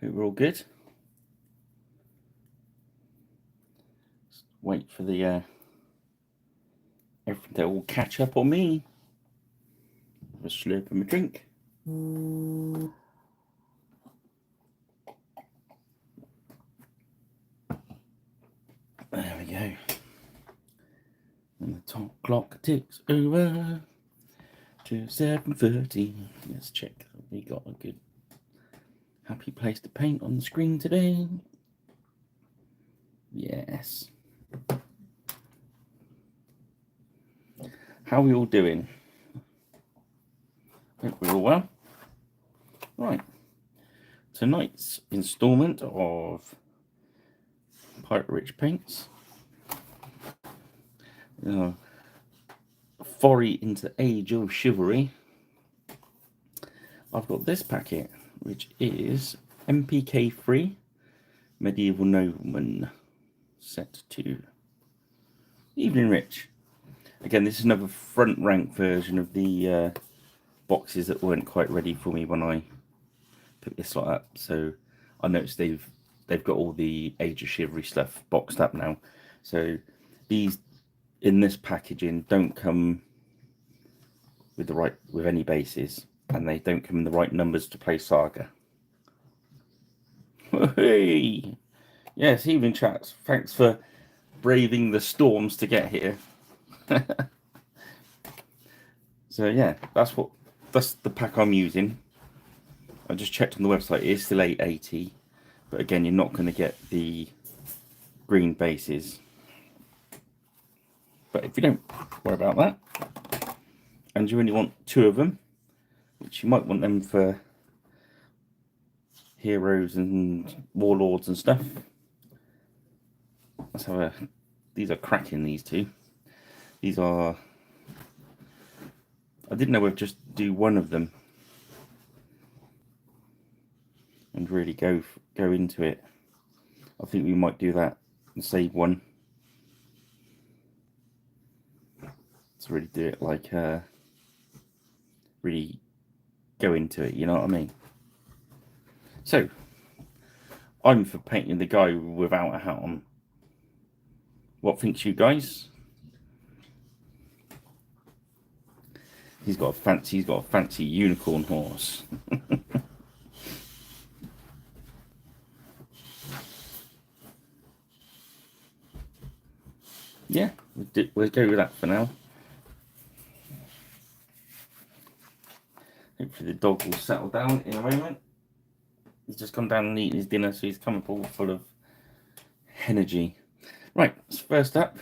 Hope we're all good. Just wait for the everything to all catch up on me. Have a slurp of my drink. There we go. And the top clock ticks over to 7:30. Let's check that we got a good happy place to paint on the screen today. Yes. How are we all doing? Hope we're all well. Right. Tonight's instalment of Pirate Rich Paints. Foray into the age of chivalry. I've got this packet, which is MPK free Medieval Nobleman set 2. Evening Rich. Again, this is another front rank version of the boxes that weren't quite ready for me when I picked this lot up. So I noticed they've got all the Age of Chivalry stuff boxed up now. So these in this packaging don't come with any bases, and they don't come in the right numbers to play Saga. Hey, yes, evening chats. Thanks for braving the storms to get here. So yeah, that's the pack I'm using. I just checked on the website; it is still 880, but again, you're not going to get the green bases. But if you don't worry about that, and you only want 2 of them, which you might want them for heroes and warlords and stuff. Let's have these are cracking, these 2. These are, I didn't know we'd just do one of them and really go into it. I think we might do that and save one to really do it, like really go into it, you know what I mean? So I'm for painting the guy without a hat on. What thinks you guys? He's got a fancy unicorn horse. Yeah, we'll go with that for now. Hopefully the dog will settle down in a moment. He's just come down and eaten his dinner, so he's come up all full of energy. Right, so first up,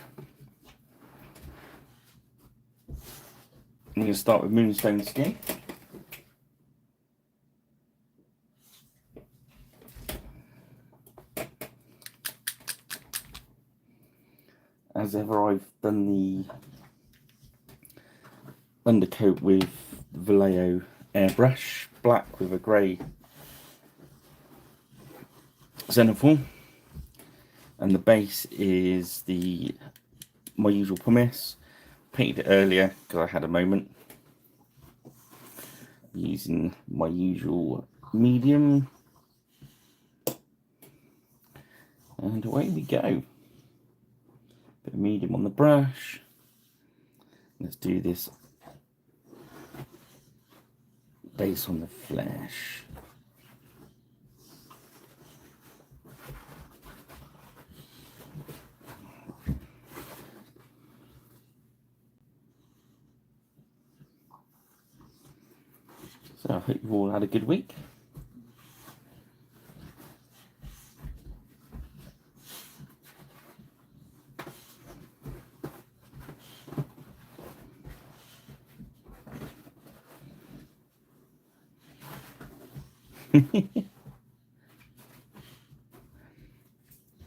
I'm going to start with Moonstone Skin. As ever, I've done the undercoat with Vallejo airbrush, black with a grey Xenophil, and the base is my usual pumice. Painted it earlier because I had a moment, using my usual medium, and away we go. Bit of medium on the brush. Let's do this base on the flesh. So I hope you've all had a good week.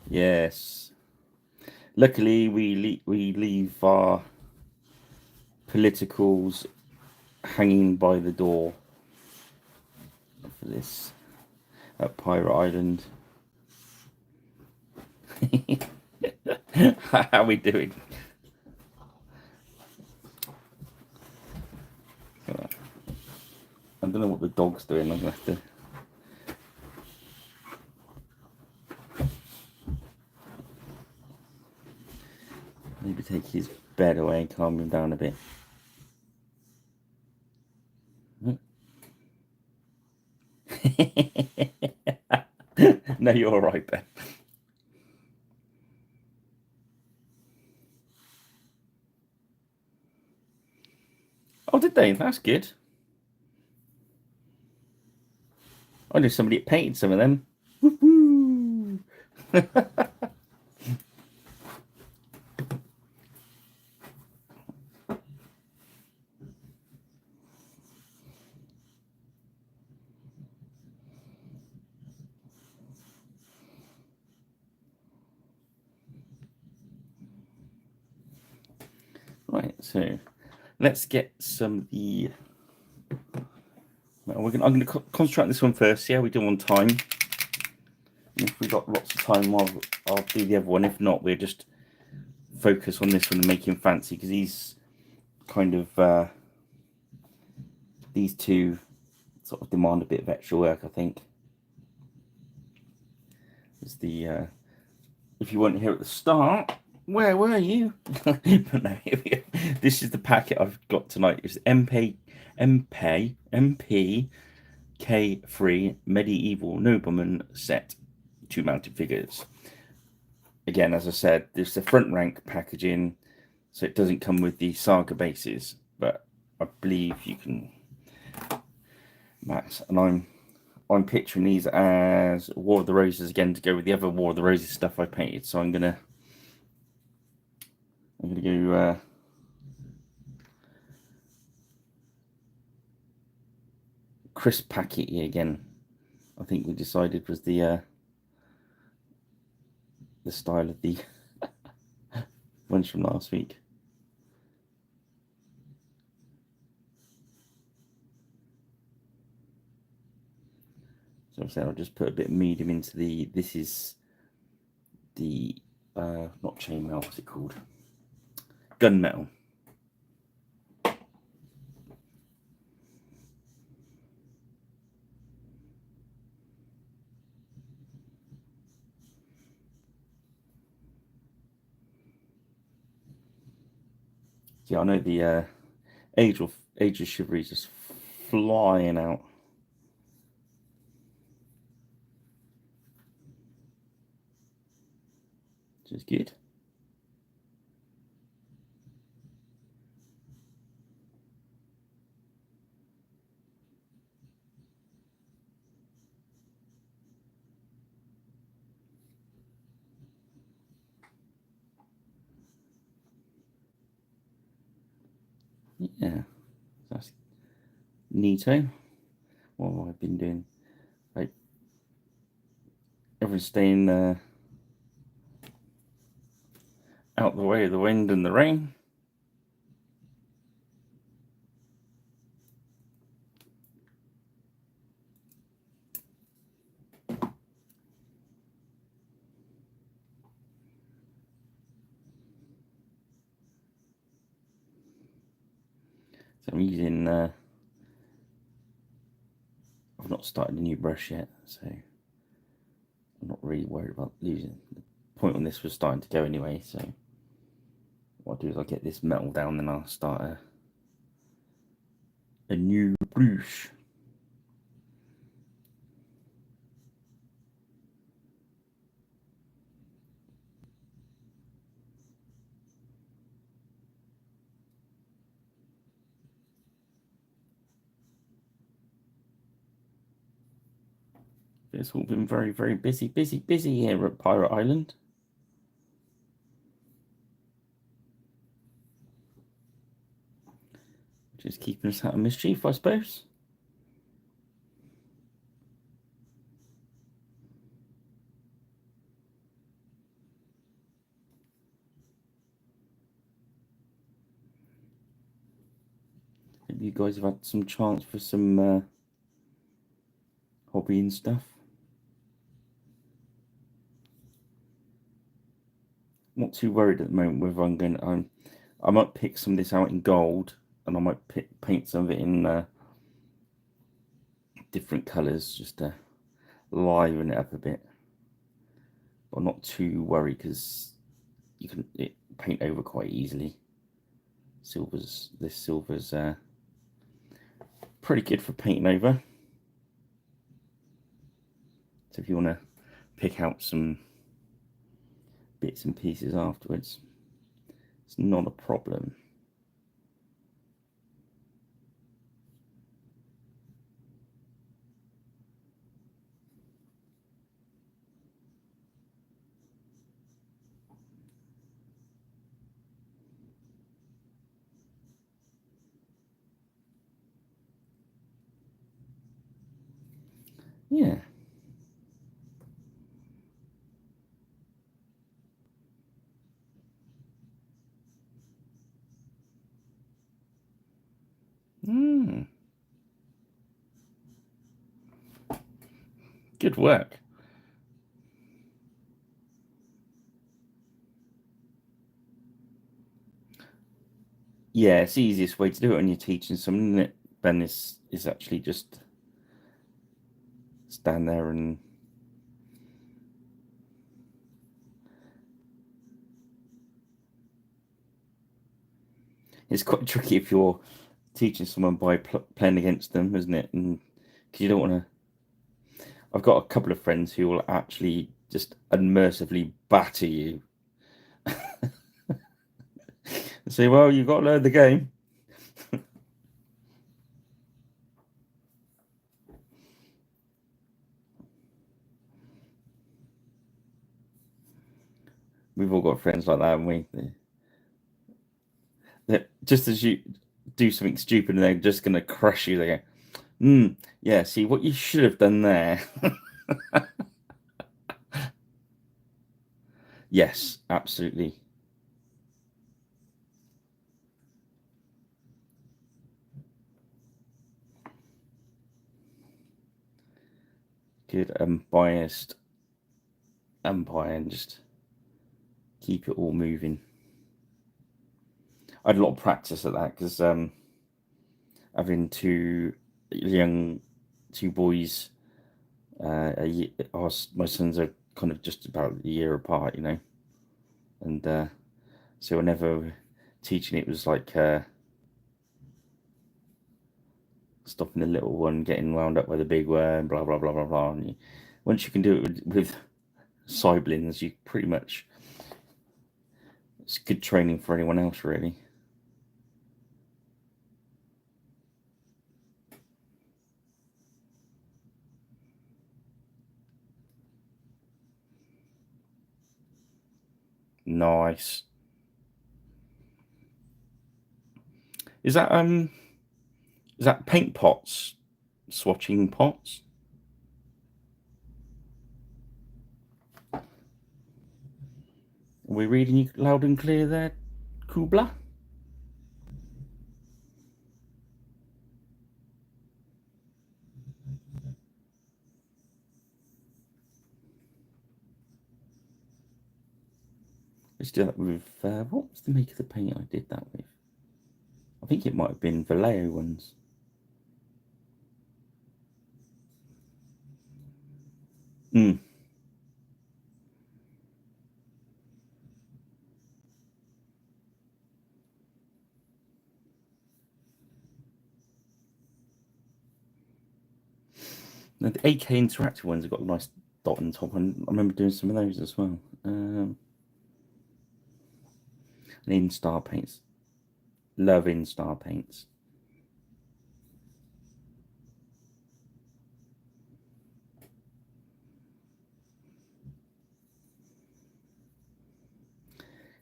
Yes. Luckily, we leave our politicals hanging by the door for this at Pirate Island. How are we doing? I don't know what the dog's doing. I'm gonna have to take his bed away, calm him down a bit. No, you're all right, Ben. Oh, did they? That's good. I knew somebody had painted some of them. Woohoo! Right, so let's get some of the. Well, I'm going to concentrate on this one first. See how we do on time. If we got lots of time, I'll do the other one. If not, we'll just focus on this one and make him fancy, because he's kind of these two sort of demand a bit of extra work, I think. Is the if you weren't here at the start, where were you? But no, here we go. This is the packet I've got tonight. It's MP K3 medieval nobleman set, 2 mounted figures. Again, as I said, there's the front rank packaging, so it doesn't come with the saga bases, but I believe you can max. And I'm picturing these as War of the Roses again, to go with the other War of the Roses stuff I painted. So I'm gonna go crisp packety again. I think we decided was the style of the ones from last week. So I said I'll just put a bit of medium into the. This is the not chainmail. What's it called? Gunmetal. Yeah, I know the Age of Chivalry is just flying out. Which is good. Yeah, that's neato. What have I been doing? Like, everyone's staying out the way of the wind and the rain. So I'm using. I've not started a new brush yet, so I'm not really worried about losing. The point on this was starting to go anyway, so what I'll do is I'll get this metal down, then I'll start a new brush. It's all been very, very busy here at Pirate Island. Just keeping us out of mischief, I suppose. Hope you guys have had some chance for some hobby and stuff. Not too worried at the moment whether I'm going. I might pick some of this out in gold, and I might paint some of it in different colours just to liven it up a bit. But I'm not too worried because paint over quite easily. This silver's pretty good for painting over. So if you want to pick out some bits and pieces afterwards, it's not a problem. Yeah. Good work. Yeah, it's the easiest way to do it when you're teaching someone, isn't it? Ben is actually just stand there and it's quite tricky if you're teaching someone by playing against them, isn't it? And because you don't want to. I've got a couple of friends who will actually just unmercifully batter you. And say, well, you've got to learn the game. We've all got friends like that, haven't we? That just as you do something stupid and they're just going to crush you, they go, yeah, see what you should have done there. Yes, absolutely. Good unbiased umpire and just keep it all moving. I had a lot of practice at that because having two boys, my sons are kind of just about a year apart, you know, and so whenever teaching it was like stopping the little one getting wound up by the big one, and blah blah blah blah blah. And once you can do it with siblings, you pretty much it's good training for anyone else, really. Nice. Is that paint pots? Swatching pots? Are we reading you loud and clear there, Kubla? Let's do that with what was the make of the paint I did that with? I think it might have been Vallejo ones. The AK Interactive ones have got a nice dot on top, and I remember doing some of those as well. And in-star paints. Love in-star paints.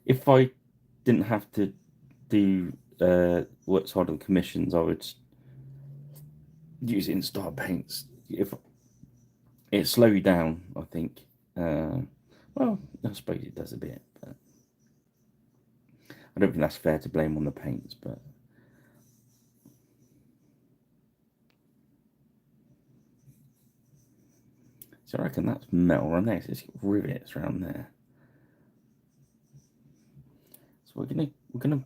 If I didn't have to do work side of the commissions, I would use in-star paints. If it slow you down, I think. Well, I suppose it does a bit, but I don't think that's fair to blame on the paints. But so I reckon that's metal around there. So it's got rivets around there. So we're gonna.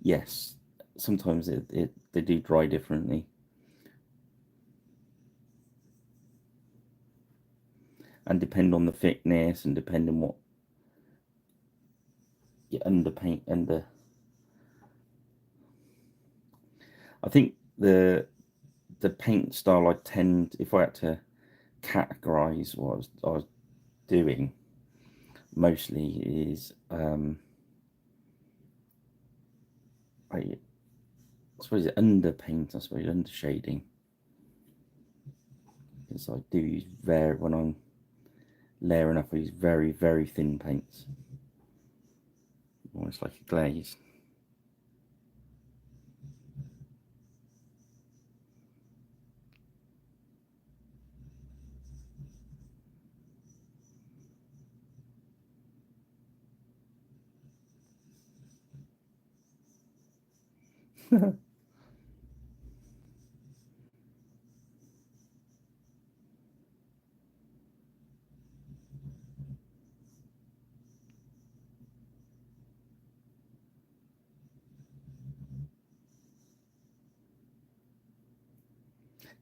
Yes, sometimes they do dry differently. and depend on the thickness and depend on what you underpaint under. I think the paint style I tend, if I had to categorize what I was doing, mostly is I suppose underpaint, I suppose under shading, because I do use when I'm layering up, I use very, very thin paints, almost like a glaze.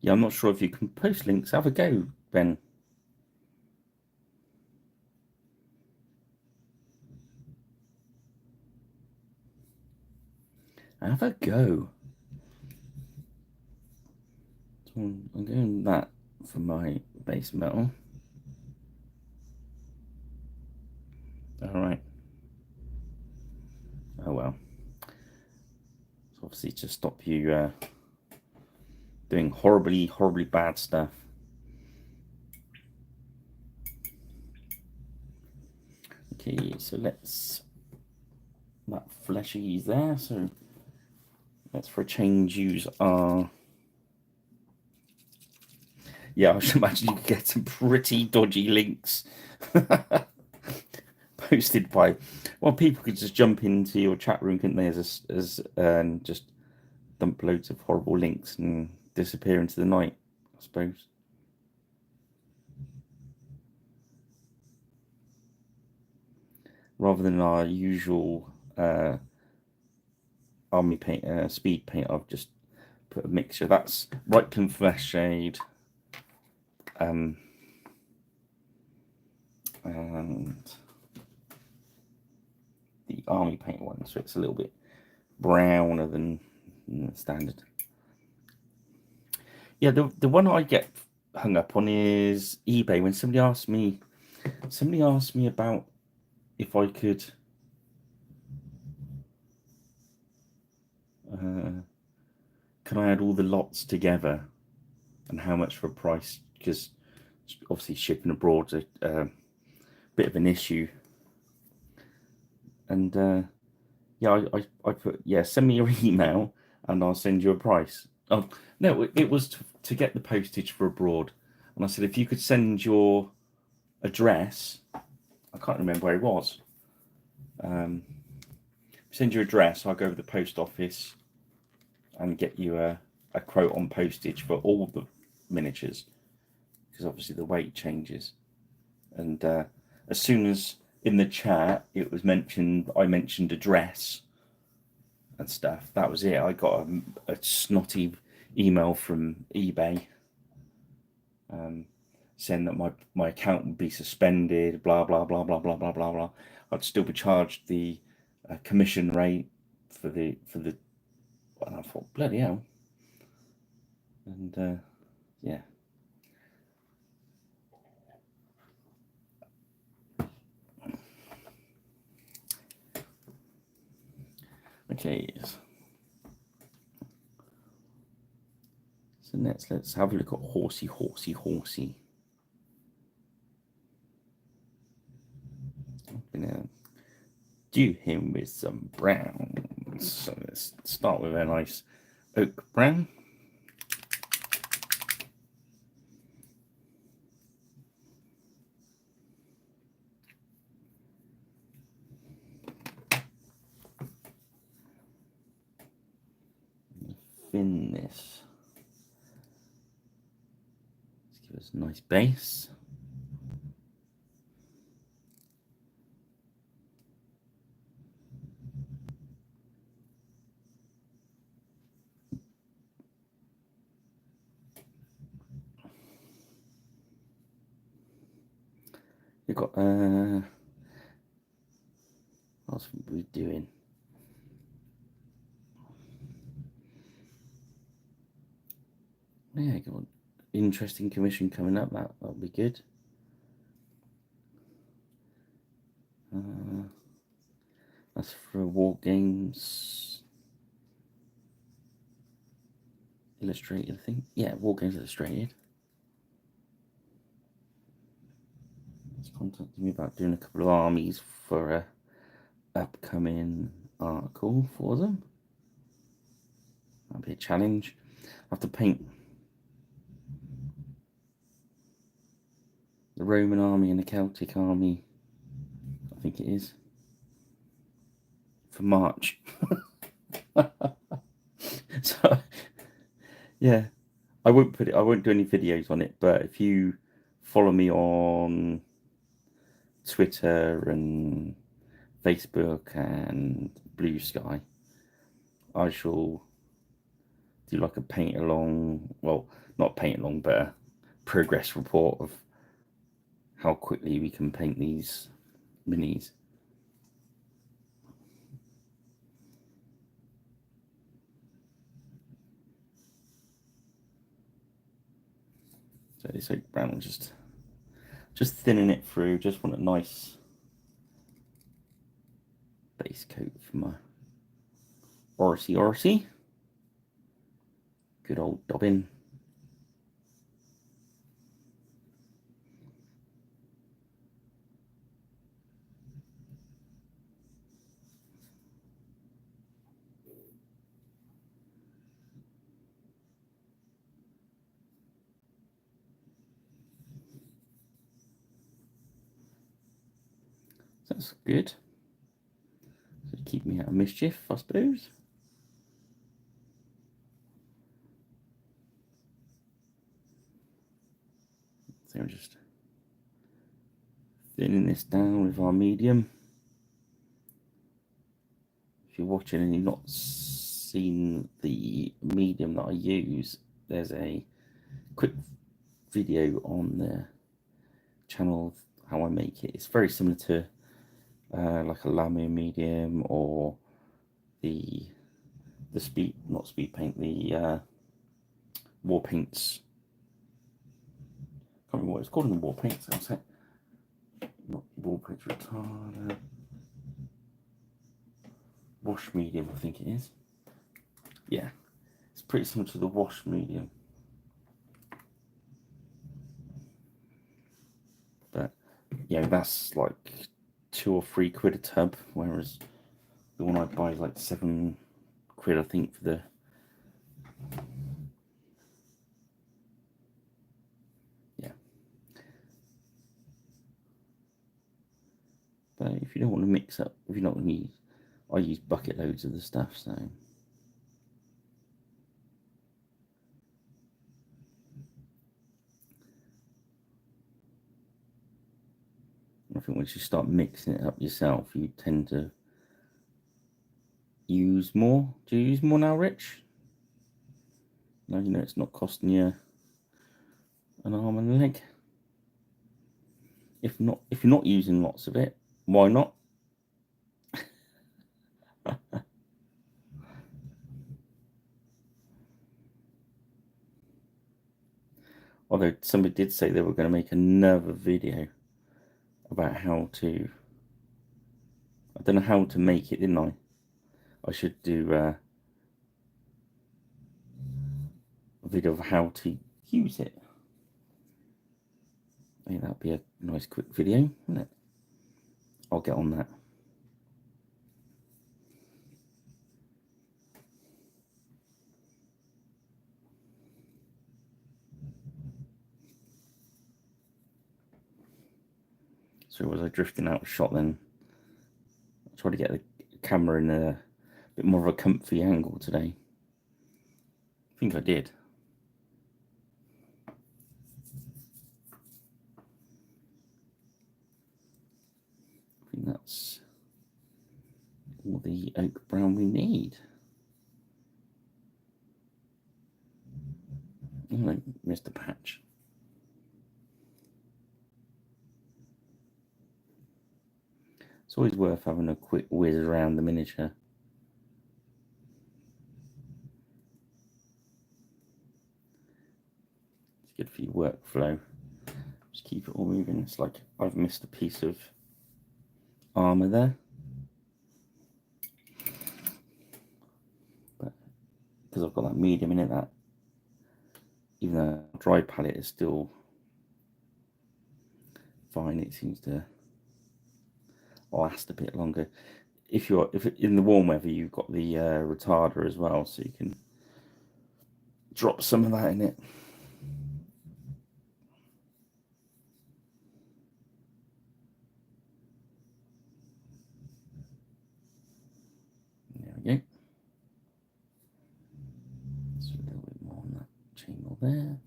Yeah, I'm not sure if you can post links. Have a go, Ben. Have a go. So I'm doing that for my base metal. All right. Oh well. So obviously to stop you doing horribly, horribly bad stuff. Okay, so let's, that fleshy is there, so let's for a change use our, yeah, I should imagine you could get some pretty dodgy links posted by, well, people could just jump into your chat room, couldn't they, and just dump loads of horrible links and disappear into the night, I suppose. Rather than our usual army paint, speed paint, I've just put a mixture. That's Reikland Flesh Shade, and the army paint one, so it's a little bit browner than standard. Yeah, the one I get hung up on is eBay. When somebody asked me about if I could can I add all the lots together and how much for a price, because obviously shipping abroad's a bit of an issue. And yeah, I put, yeah, send me your email and I'll send you a price. Oh no, it was to get the postage for abroad, and I said if you could send your address, I can't remember where it was. Send your address, I'll go to the post office and get you a quote on postage for all the miniatures, because obviously the weight changes. And as soon as in the chat it was mentioned, I mentioned address and stuff, that was it. I got a snotty email from eBay saying that my account would be suspended, blah blah blah blah blah blah blah blah. I'd still be charged the commission rate for the and I thought, bloody hell. And yeah. Okay. So let's have a look at horsey. I'm gonna do him with some browns. So let's start with a nice oak brown. Thinness. Let's give us a nice base. We've got what else are we doing? Yeah, got an interesting commission coming up. That'll be good. That's for War Games Illustrated, I think. Yeah, War Games Illustrated. He's contacted me about doing a couple of armies for a upcoming article for them. That'll be a challenge. I have to paint the Roman army and the Celtic army, I think it is, for March. So yeah, I won't do any videos on it, but if you follow me on Twitter and Facebook and Blue Sky, I shall do like a paint along, well, not paint along, but a progress report of how quickly we can paint these minis. So this oak brown, just thinning it through. Just want a nice base coat for my Orsi. Good old Dobbin. That's good. So keep me out of mischief, I suppose. So we're just thinning this down with our medium. If you're watching and you've not seen the medium that I use, there's a quick video on the channel of how I make it. It's very similar to like a Lamy medium or the speed, not speed paint, the war paints. I can't remember what it's called in the war paints. I'll say not war paints, retarder. Wash medium, I think it is. Yeah, it's pretty similar to the wash medium. But yeah, that's like £2 or £3 a tub, whereas the one I buy is like £7, I think, for the yeah. But if you don't want to mix up, if you're not going to use, I use bucket loads of the stuff, so. I think once you start mixing it up yourself, you tend to use more. Do you use more now, Rich? No, you know it's not costing you an arm and a leg. If you're not using lots of it, why not? Although somebody did say they were going to make another video about how to, I don't know how to make it, didn't I? I should do a video of how to use it. I think that'd be a nice quick video, wouldn't it? I'll get on that. So was I drifting out of shot then? I tried to get the camera in a bit more of a comfy angle today. I think I did. I think that's all the oak brown we need. Oh, I missed a patch. always worth having a quick whiz around the miniature. It's good for your workflow. Just keep it all moving. It's like I've missed a piece of armour there. But because I've got that medium in it, that even though the dry palette is still fine, it seems to last a bit longer. If in the warm weather, you've got the retarder as well, so you can drop some of that in it. There we go. Just a little bit more on that chainmail there.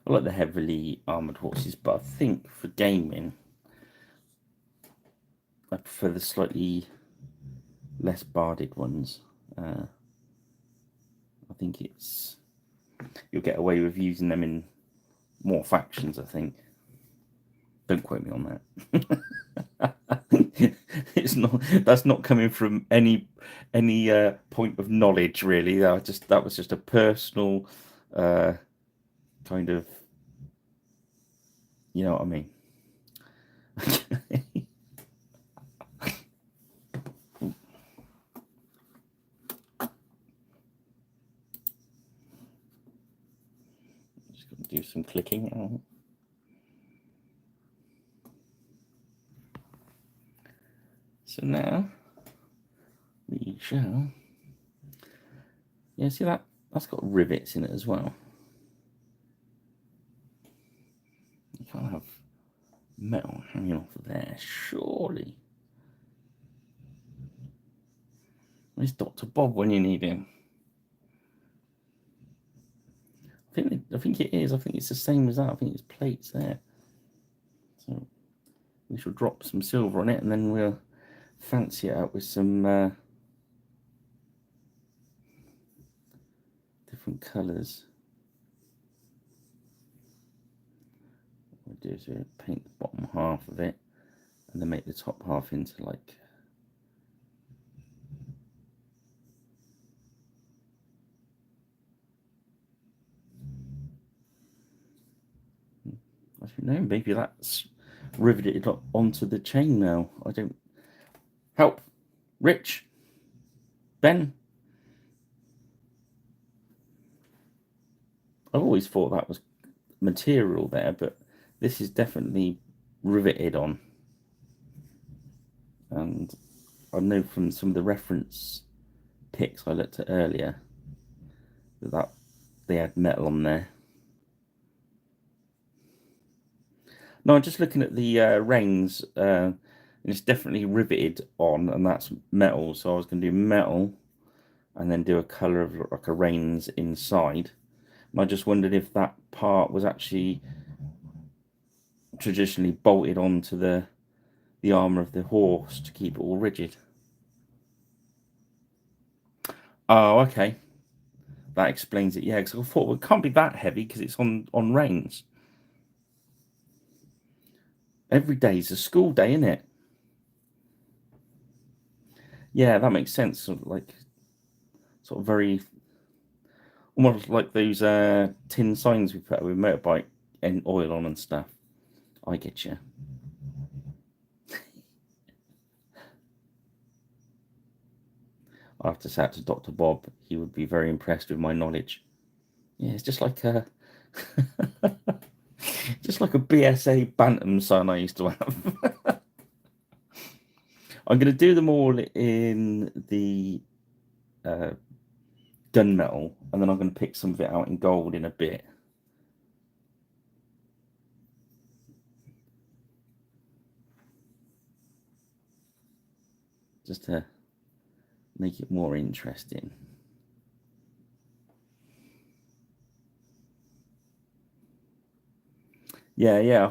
I like the heavily armoured horses, but I think for gaming, I prefer the slightly less barded ones. I think you'll get away with using them in more factions, I think. Don't quote me on that. That's not coming from any point of knowledge, really. That was just a personal kind of, you know what I mean. Just gonna do some clicking out. So now we shall. Yeah, see that's got rivets in it as well. You can't have metal hanging off of there, surely. Where's Dr. Bob when you need him? I think it is. I think it's the same as that. I think it's plates there. So we shall drop some silver on it, and then we'll fancy it out with some different colours. What we'll do is we'll paint the bottom half of it, and then make the top half into like I don't know, maybe that's riveted onto the chain now. I don't. Help! Rich! Ben! I've always thought that was material there, but this is definitely riveted on. And I know from some of the reference pics I looked at earlier that they had metal on there. No, I'm just looking at the reins, and it's definitely riveted on, and that's metal. So I was going to do metal, and then do a colour of like a reins inside. And I just wondered if that part was actually traditionally bolted onto the armour of the horse to keep it all rigid. Oh, okay. That explains it. Yeah, because I thought, well, it can't be that heavy because it's on reins. Every day's a school day, isn't it? Yeah, that makes sense. Sort of very, almost like those tin signs we put with motorbike and oil on and stuff. I get you. I have to say out to Dr. Bob, he would be very impressed with my knowledge. Yeah, it's just like a just like a BSA Bantam son I used to have. I'm going to do them all in the gunmetal, and then I'm going to pick some of it out in gold in a bit. Just to make it more interesting. Yeah.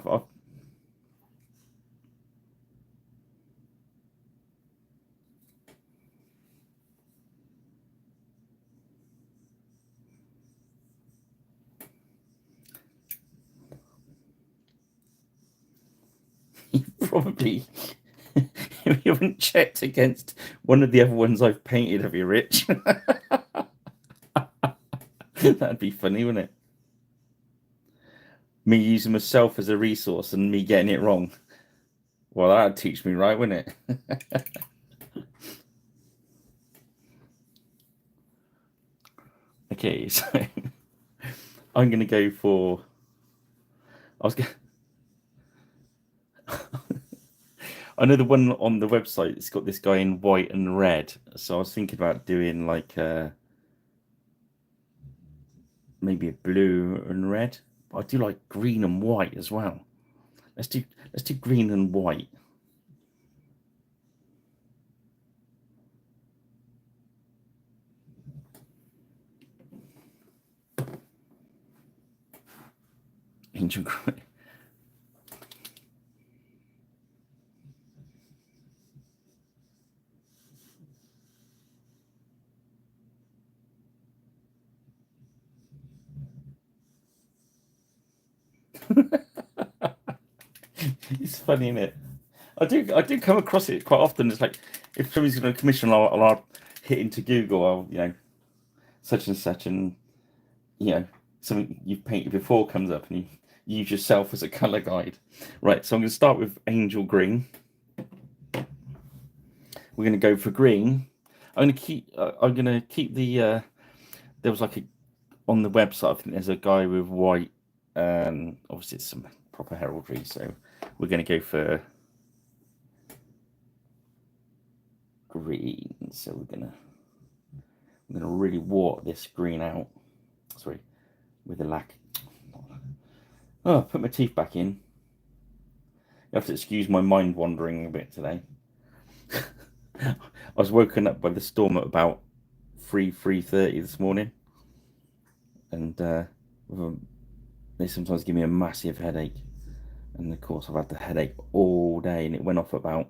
probably you haven't checked against one of the other ones I've painted, have you, Rich? That'd be funny, wouldn't it? Me using myself as a resource and me getting it wrong. Well, that'd teach me right, wouldn't it? Okay, so I'm going to go for... I was going I know the one on the website, it's got this guy in white and red. So I was thinking about doing like maybe a blue and red. But I do like green and white as well. Let's do green and white. Angel grey. It's funny, isn't it? I do come across it quite often. It's like if somebody's going to commission, I'll hit into Google. Such and such, and something you've painted before comes up, and you use yourself as a color guide. Right. So I'm going to start with angel green. We're going to go for green. I'm going to keep the. There was like on the website. I think there's a guy with white. Obviously, it's some proper heraldry. So we're going to go for green. So I'm going to really wart this green out. Sorry, with the lac. Oh, put my teeth back in. You have to excuse my mind wandering a bit today. I was woken up by the storm at about 3:30 this morning, and they sometimes give me a massive headache. And of course, I've had the headache all day, and it went off about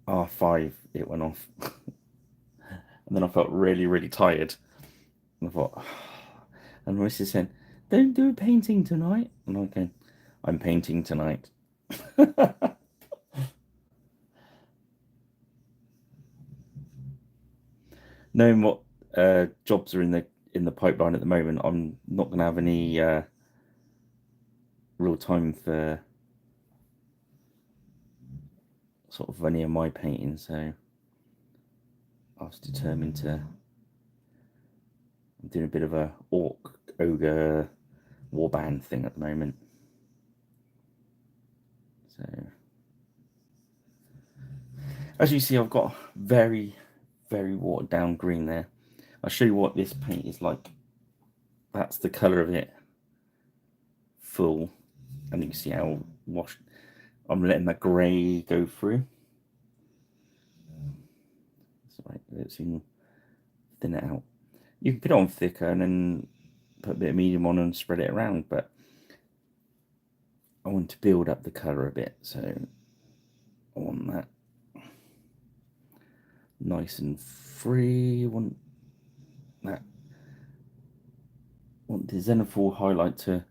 5:30. It went off, and then I felt really, really tired. And I thought, and my missus said, "Don't do a painting tonight." And I'm going, "I'm painting tonight." Knowing what jobs are in the pipeline at the moment, I'm not going to have any real time for sort of any of my painting, so I was determined to. I'm doing a bit of a orc ogre warband thing at the moment, so as you see, I've got very, very watered down green there. I'll show you what this paint is like. That's the colour of it full, and you can see how washed. I'm letting that grey go through. So let's thin it out. You can put it on thicker and then put a bit of medium on and spread it around, but I want to build up the colour a bit, so I want that nice and free. I want the zenithal highlight to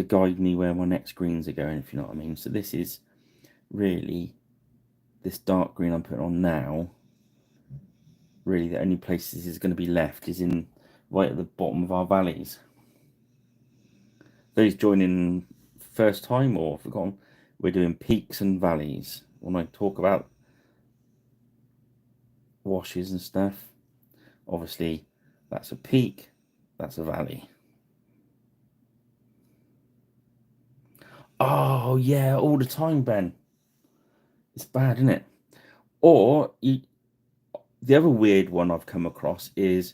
guide me where my next greens are going, if you know what I mean. So this is really, this dark green I'm putting on now, really the only place this is going to be left is in right at the bottom of our valleys. Those joining first time or forgotten, we're doing peaks and valleys. When I talk about washes and stuff, obviously that's a peak, that's a valley. Oh yeah, all the time, Ben. It's bad, isn't it? Or the other weird one I've come across is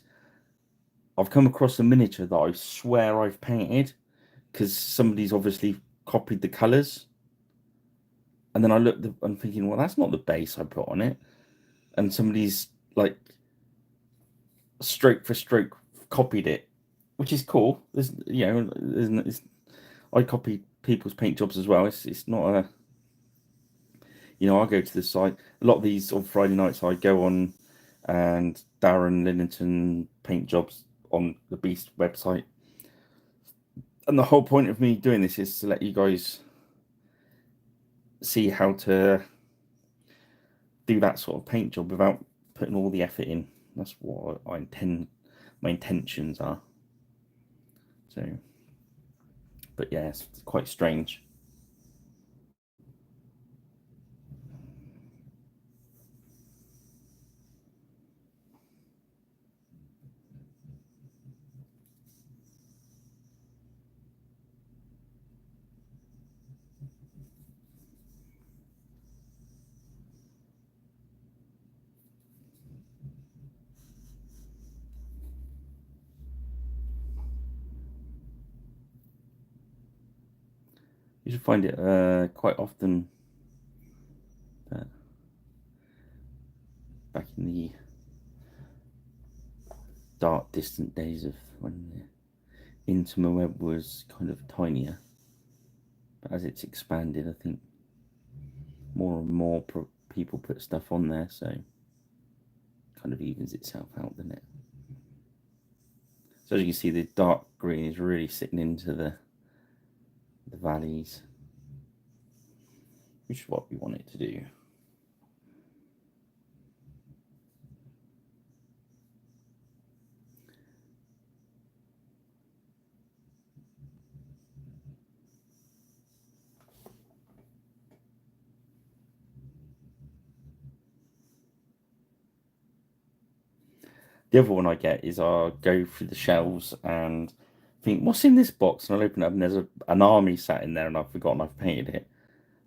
I've come across a miniature that I swear I've painted because somebody's obviously copied the colours, and then I looked, I'm thinking, well, that's not the base I put on it, and somebody's like stroke for stroke copied it, which is cool. I copy people's paint jobs as well. It's not a, I go to the site. A lot of these on Friday nights I go on, and Darren Linnington paint jobs on the Beast website. And the whole point of me doing this is to let you guys see how to do that sort of paint job without putting all the effort in. That's what I intend. My intentions are. So, but yeah, it's quite strange. You should find it quite often that back in the dark, distant days of when the interweb was kind of tinier. But as it's expanded, I think more and more people put stuff on there, so it kind of evens itself out, doesn't it? So as you can see, the dark green is really sitting into the valleys, which is what we want it to do. The other one I get is I'll go through the shelves and think, what's in this box? And I'll open it up and there's an army sat in there and I've forgotten I've painted it.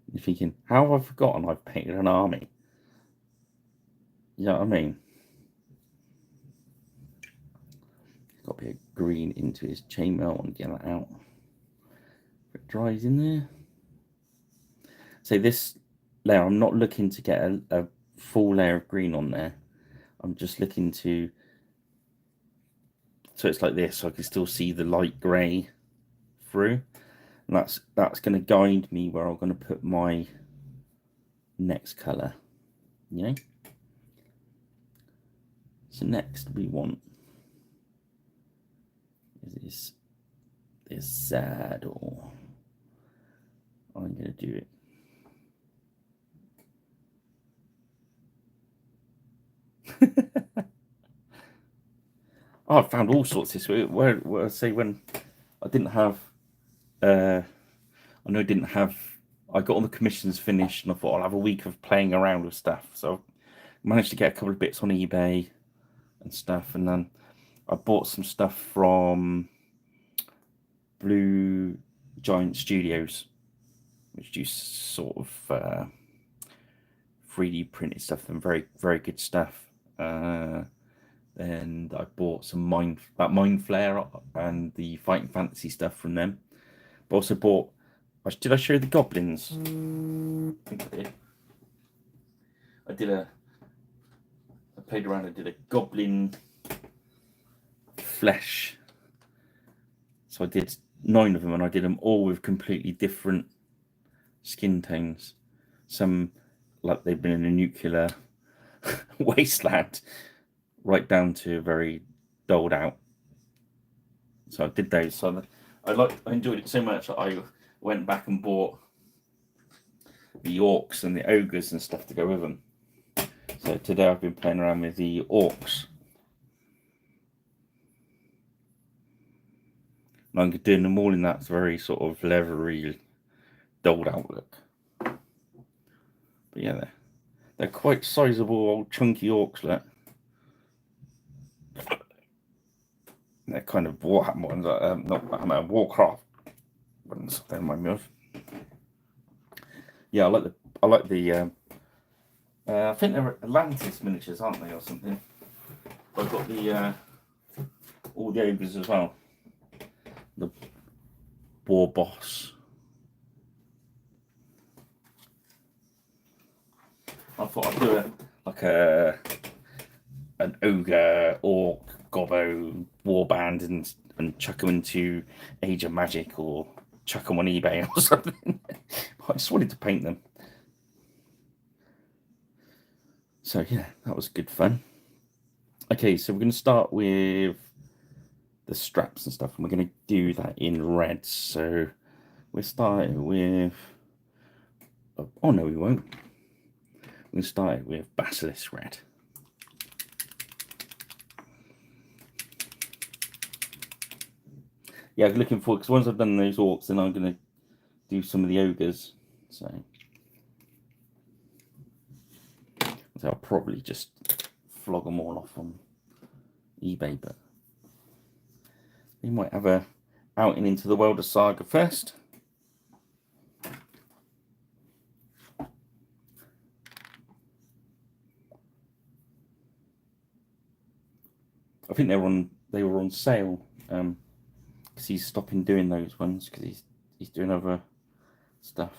And you're thinking, how have I forgotten I've painted an army? You know what I mean? Got a bit of green into his chainmail and get that out. If it dries in there. So this layer, I'm not looking to get a full layer of green on there. I'm just looking to, so it's like this, so I can still see the light grey through. And that's going to guide me where I'm going to put my next colour, you know? So next we want is this saddle. I'm going to do it. Oh, I've found all sorts this week. Where I say when I didn't have, I know I didn't have. I got all the commissions finished, and I thought I'll have a week of playing around with stuff. So I managed to get a couple of bits on eBay and stuff, and then I bought some stuff from Blue Giant Studios, which do sort of 3D printed stuff and very very good stuff. And I bought some Mind Flare and the Fighting Fantasy stuff from them. But also bought. Did I show you the goblins? I think I did. I played around and did a goblin flesh. So I did 9 of them, and I did them all with completely different skin tones. Some like they've been in a nuclear wasteland, right down to very doled out. So I did those. So I enjoyed it so much that I went back and bought the orcs and the ogres and stuff to go with them. So today I've been playing around with the orcs. And I'm doing them all in that very sort of leathery, doled out look. But yeah, they're quite sizable old chunky orcs, look. They're kind of Warhammer ones, not Warcraft ones. They remind me of. Yeah, I like the. I think they're Atlantis miniatures, aren't they, or something? I've got the all the ogres as well. The war boss. I thought I'd do it like an ogre, orc, gobbo warband and chuck them into Age of Magic or chuck them on eBay or something. I just wanted to paint them. So yeah, that was good fun. Okay, so we're going to start with the straps and stuff, and we're going to do that in red. So we're starting with Oh no, we won't. We're going to start with Basilisk Red. Yeah, I'm looking forward, because once I've done those orcs, then I'm going to do some of the ogres. So I'll probably just flog them all off on eBay, but we might have a outing into the world of Saga first. I think they were on sale, because he's stopping doing those ones because he's doing other stuff.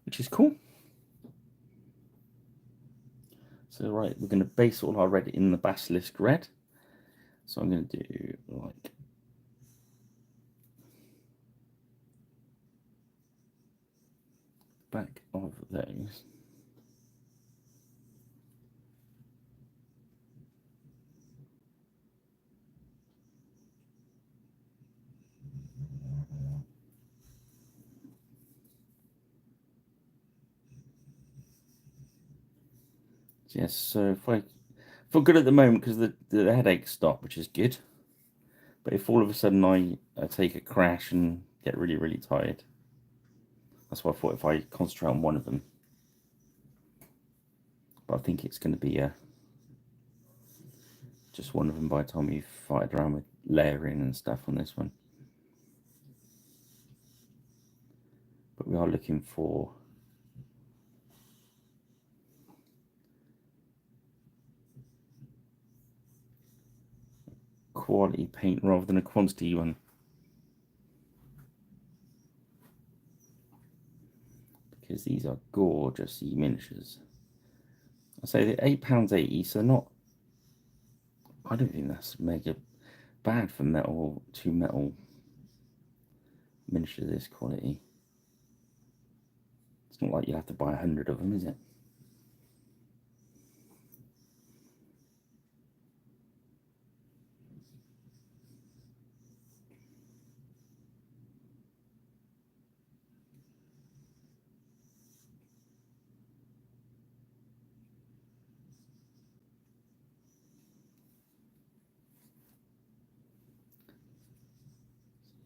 Which is cool. So right, we're going to base all our red in the Basilisk Red. So I'm going to do like back of those. Yes, so if I feel good at the moment because the headache stopped, which is good. But if all of a sudden I take a crash and get really, really tired, that's why I thought if I concentrate on one of them. But I think it's going to be just one of them by the time you've fighted around with layering and stuff on this one. But we are looking for quality paint rather than a quantity one. Because these are gorgeous miniatures. I say they're £8.80, so not. I don't think that's mega bad for metal, 2 metal miniatures this quality. It's not like you have to buy 100 of them, is it?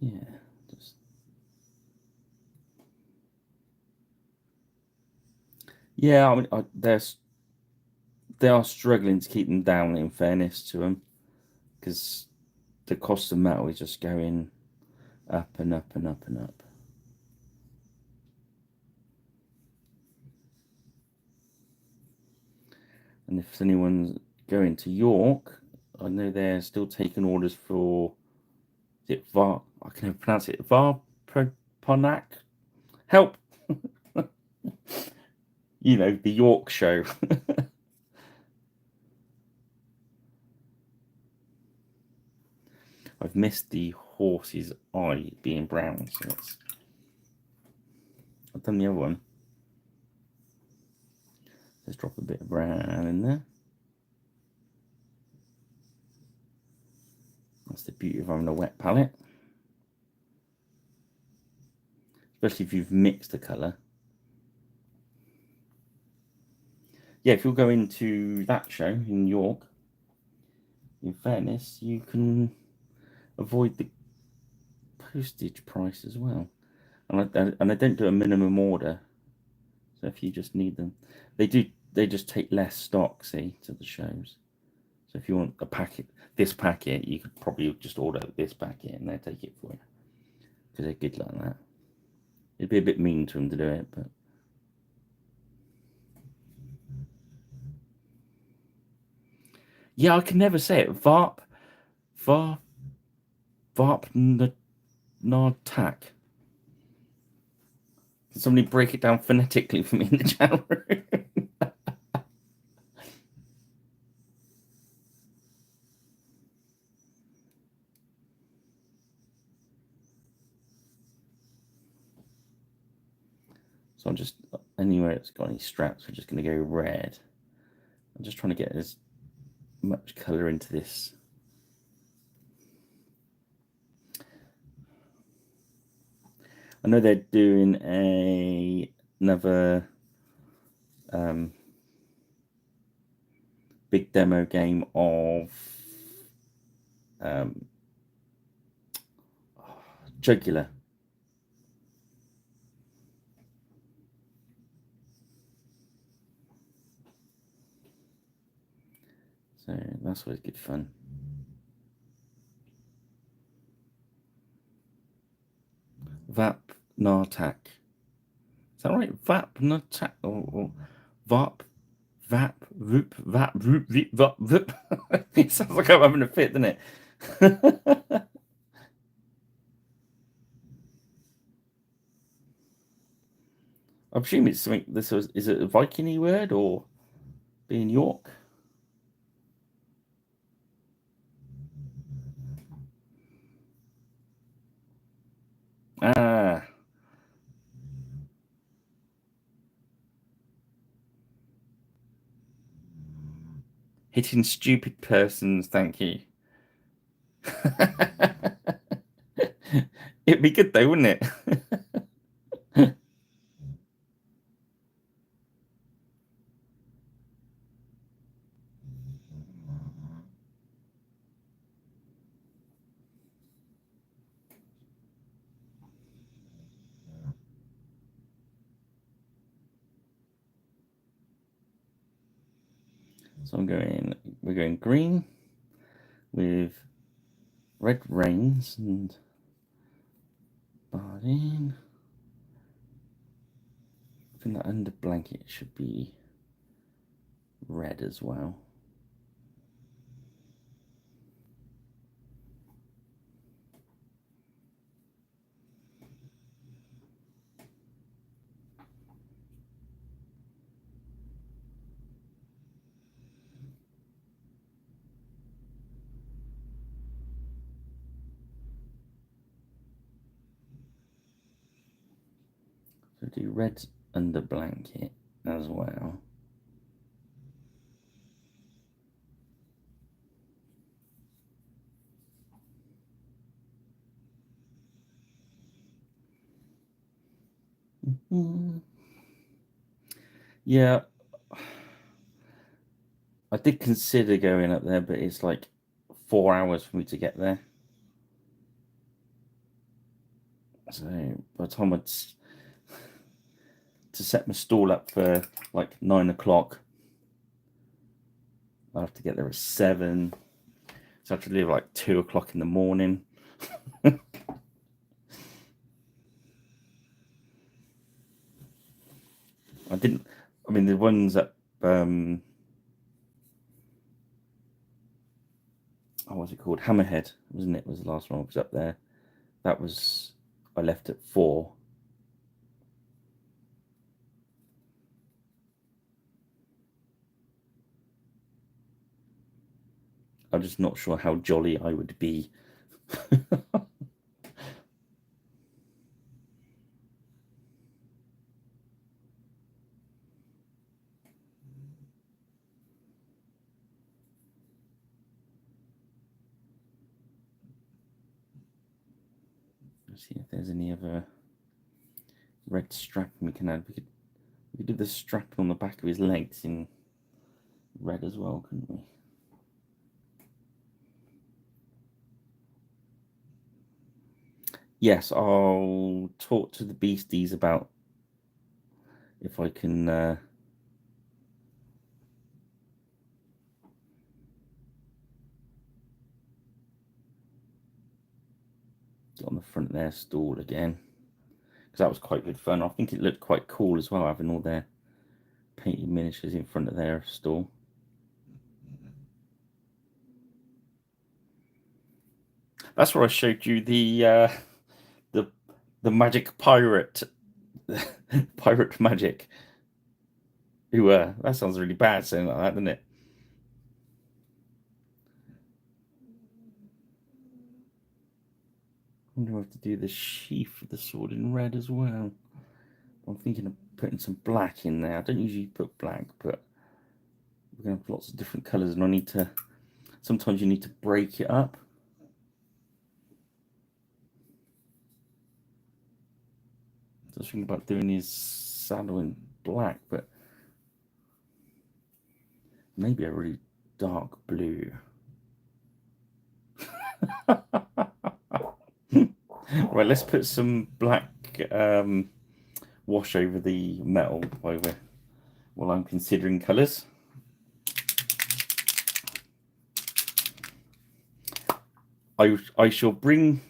Yeah, just yeah. I mean, they are struggling to keep them down. In fairness to them, because the cost of metal is just going up and up and up and up. And if anyone's going to York, I know they're still taking orders for. Is it Var? I can never pronounce it. Varponak. Help! You know, the York show. I've missed the horse's eye being brown, so I've done the other one. Let's drop a bit of brown in there. That's the beauty of having a wet palette. Especially if you've mixed a colour. Yeah, if you're going to that show in York, in fairness, you can avoid the postage price as well. And I don't do a minimum order. So if you just need them, they just take less stock, see, to the shows. So if you want this packet, you could probably just order this packet and they'll take it for you. Because they're good like that. It'd be a bit mean to them to do it, but yeah, I can never say it. Varp Nartak. Can somebody break it down phonetically for me in the chat room? So I'm just, anywhere it's got any straps, we're just going to go red. I'm just trying to get as much colour into this I know they're doing another big demo game of Jugular. So that's always good fun. Vap Nartak. Is that right? Vap Nartak or Vap Vap Voop Vap Voop Vip Vap Vip. It sounds like I'm having a fit, doesn't it? I presume it's something. Is it a Viking word or being York? Ah, hitting stupid persons. Thank you. It'd be good though, wouldn't it? So we're going green with red reins and Bardeen. I think that under blanket should be red as well. So do red under blanket as well. Yeah, I did consider going up there, but it's like 4 hours for me to get there. So by the time to set my stall up for like 9 o'clock, I have to get there at 7. So I have to leave like 2 o'clock in the morning. I mean, the ones that oh, what's it called? Hammerhead, wasn't it? Was the last one I was up there. That was I left at 4. I'm just not sure how jolly I would be. Let's see if there's any other red strap we can add. We could do the strap on the back of his legs in red as well, couldn't we? Yes, I'll talk to the beasties about if I can get on the front of their stall again, because that was quite good fun. I think it looked quite cool as well, having all their painted miniatures in front of their stall. That's where I showed you the the magic pirate, pirate magic. Who that sounds really bad saying like that, doesn't it? I wonder if I have to do the sheath of the sword in red as well. I'm thinking of putting some black in there. I don't usually put black, but we're gonna have lots of different colours, and I need to. Sometimes you need to break it up. I was thinking about doing his saddle in black, but maybe a really dark blue. Right, let's put some black wash over the metal while I'm considering colours. I shall bring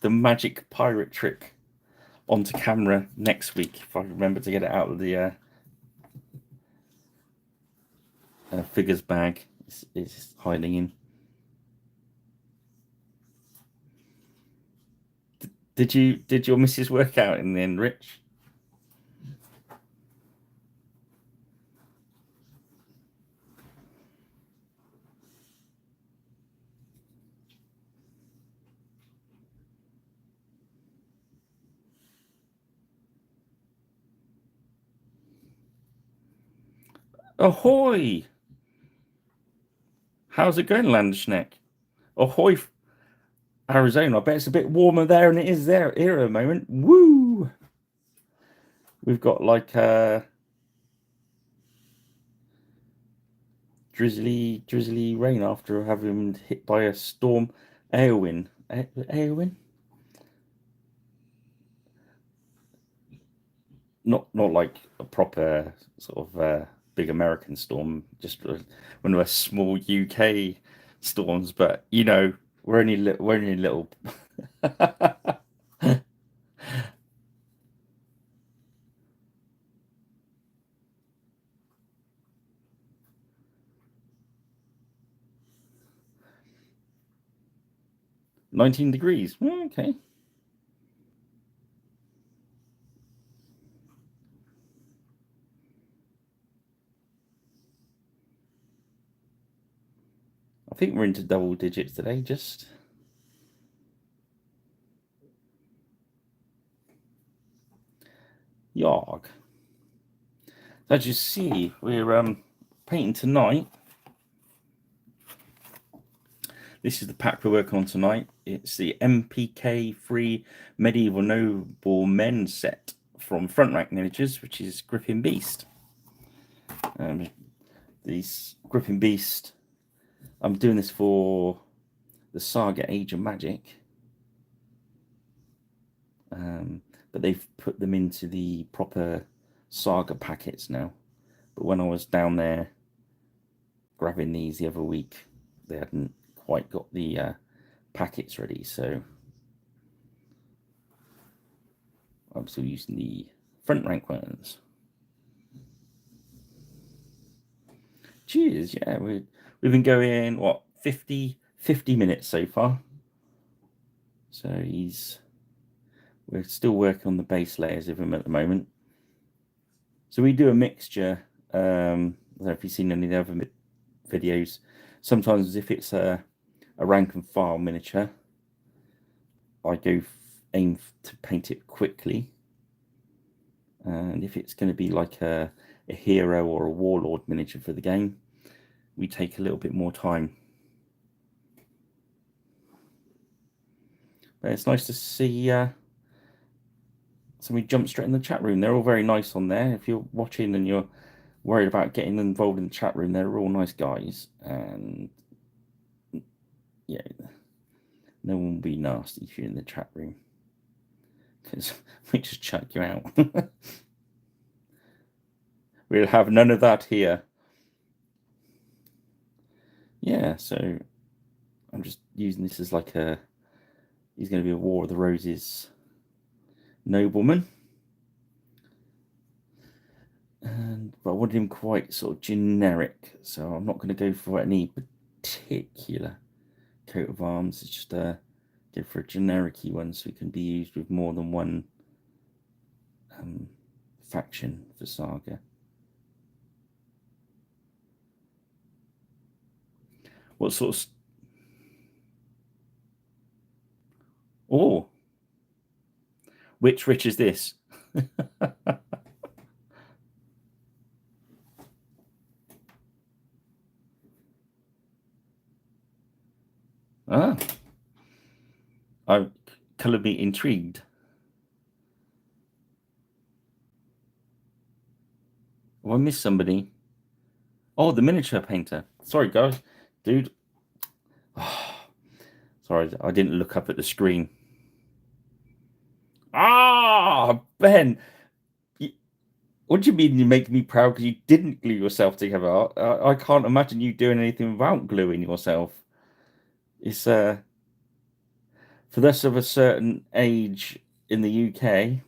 the magic pirate trick onto camera next week if I remember to get it out of the figures bag it's hiding in. Did your missus work out in the end, Rich? Ahoy! How's it going, Landschneck? Ahoy, Arizona. I bet it's a bit warmer there than it is there here at the moment. Woo! We've got like drizzly rain after having been hit by a storm. Airwind. Airwind? Not like a proper sort of big American storm, just one of those small UK storms. But you know, we're only little. 19 degrees. Okay. I think we're into double digits today, just. Yarg. As you see, we're painting tonight. This is the pack we're working on tonight. It's the MPK free Medieval Noble Men set from Front Rank Miniatures, which is Gripping Beast. These Gripping Beast, I'm doing this for the Saga Age of Magic. But they've put them into the proper Saga packets now. But when I was down there grabbing these the other week, they hadn't quite got the packets ready, so I'm still using the Front Rank ones. Cheers, yeah, we've been going, what, 50 minutes so far. So we're still working on the base layers of him at the moment. So we do a mixture. I don't know if you've seen any of the other videos. Sometimes if it's a rank and file miniature, I aim to paint it quickly. And if it's going to be like a hero or a warlord miniature for the game, we take a little bit more time. But it's nice to see somebody jump straight in the chat room. They're all very nice on there. If you're watching and you're worried about getting involved in the chat room, they're all nice guys. And yeah, no one will be nasty if you're in the chat room, because we just chuck you out. We'll have none of that here. Yeah, so I'm just using this as like he's going to be a War of the Roses nobleman. But I wanted him quite sort of generic, so I'm not going to go for any particular coat of arms. It's just go for a generic-y one so it can be used with more than one faction for Saga. What sort of... Oh! Which Rich is this? Ah. Colour me intrigued. Oh, I missed somebody. Oh, the miniature painter. Sorry, guys. Dude. Sorry, I didn't look up at the screen. Ah, Ben. What do you mean you make me proud because you didn't glue yourself together? I can't imagine you doing anything without gluing yourself. It's for those of a certain age in the UK,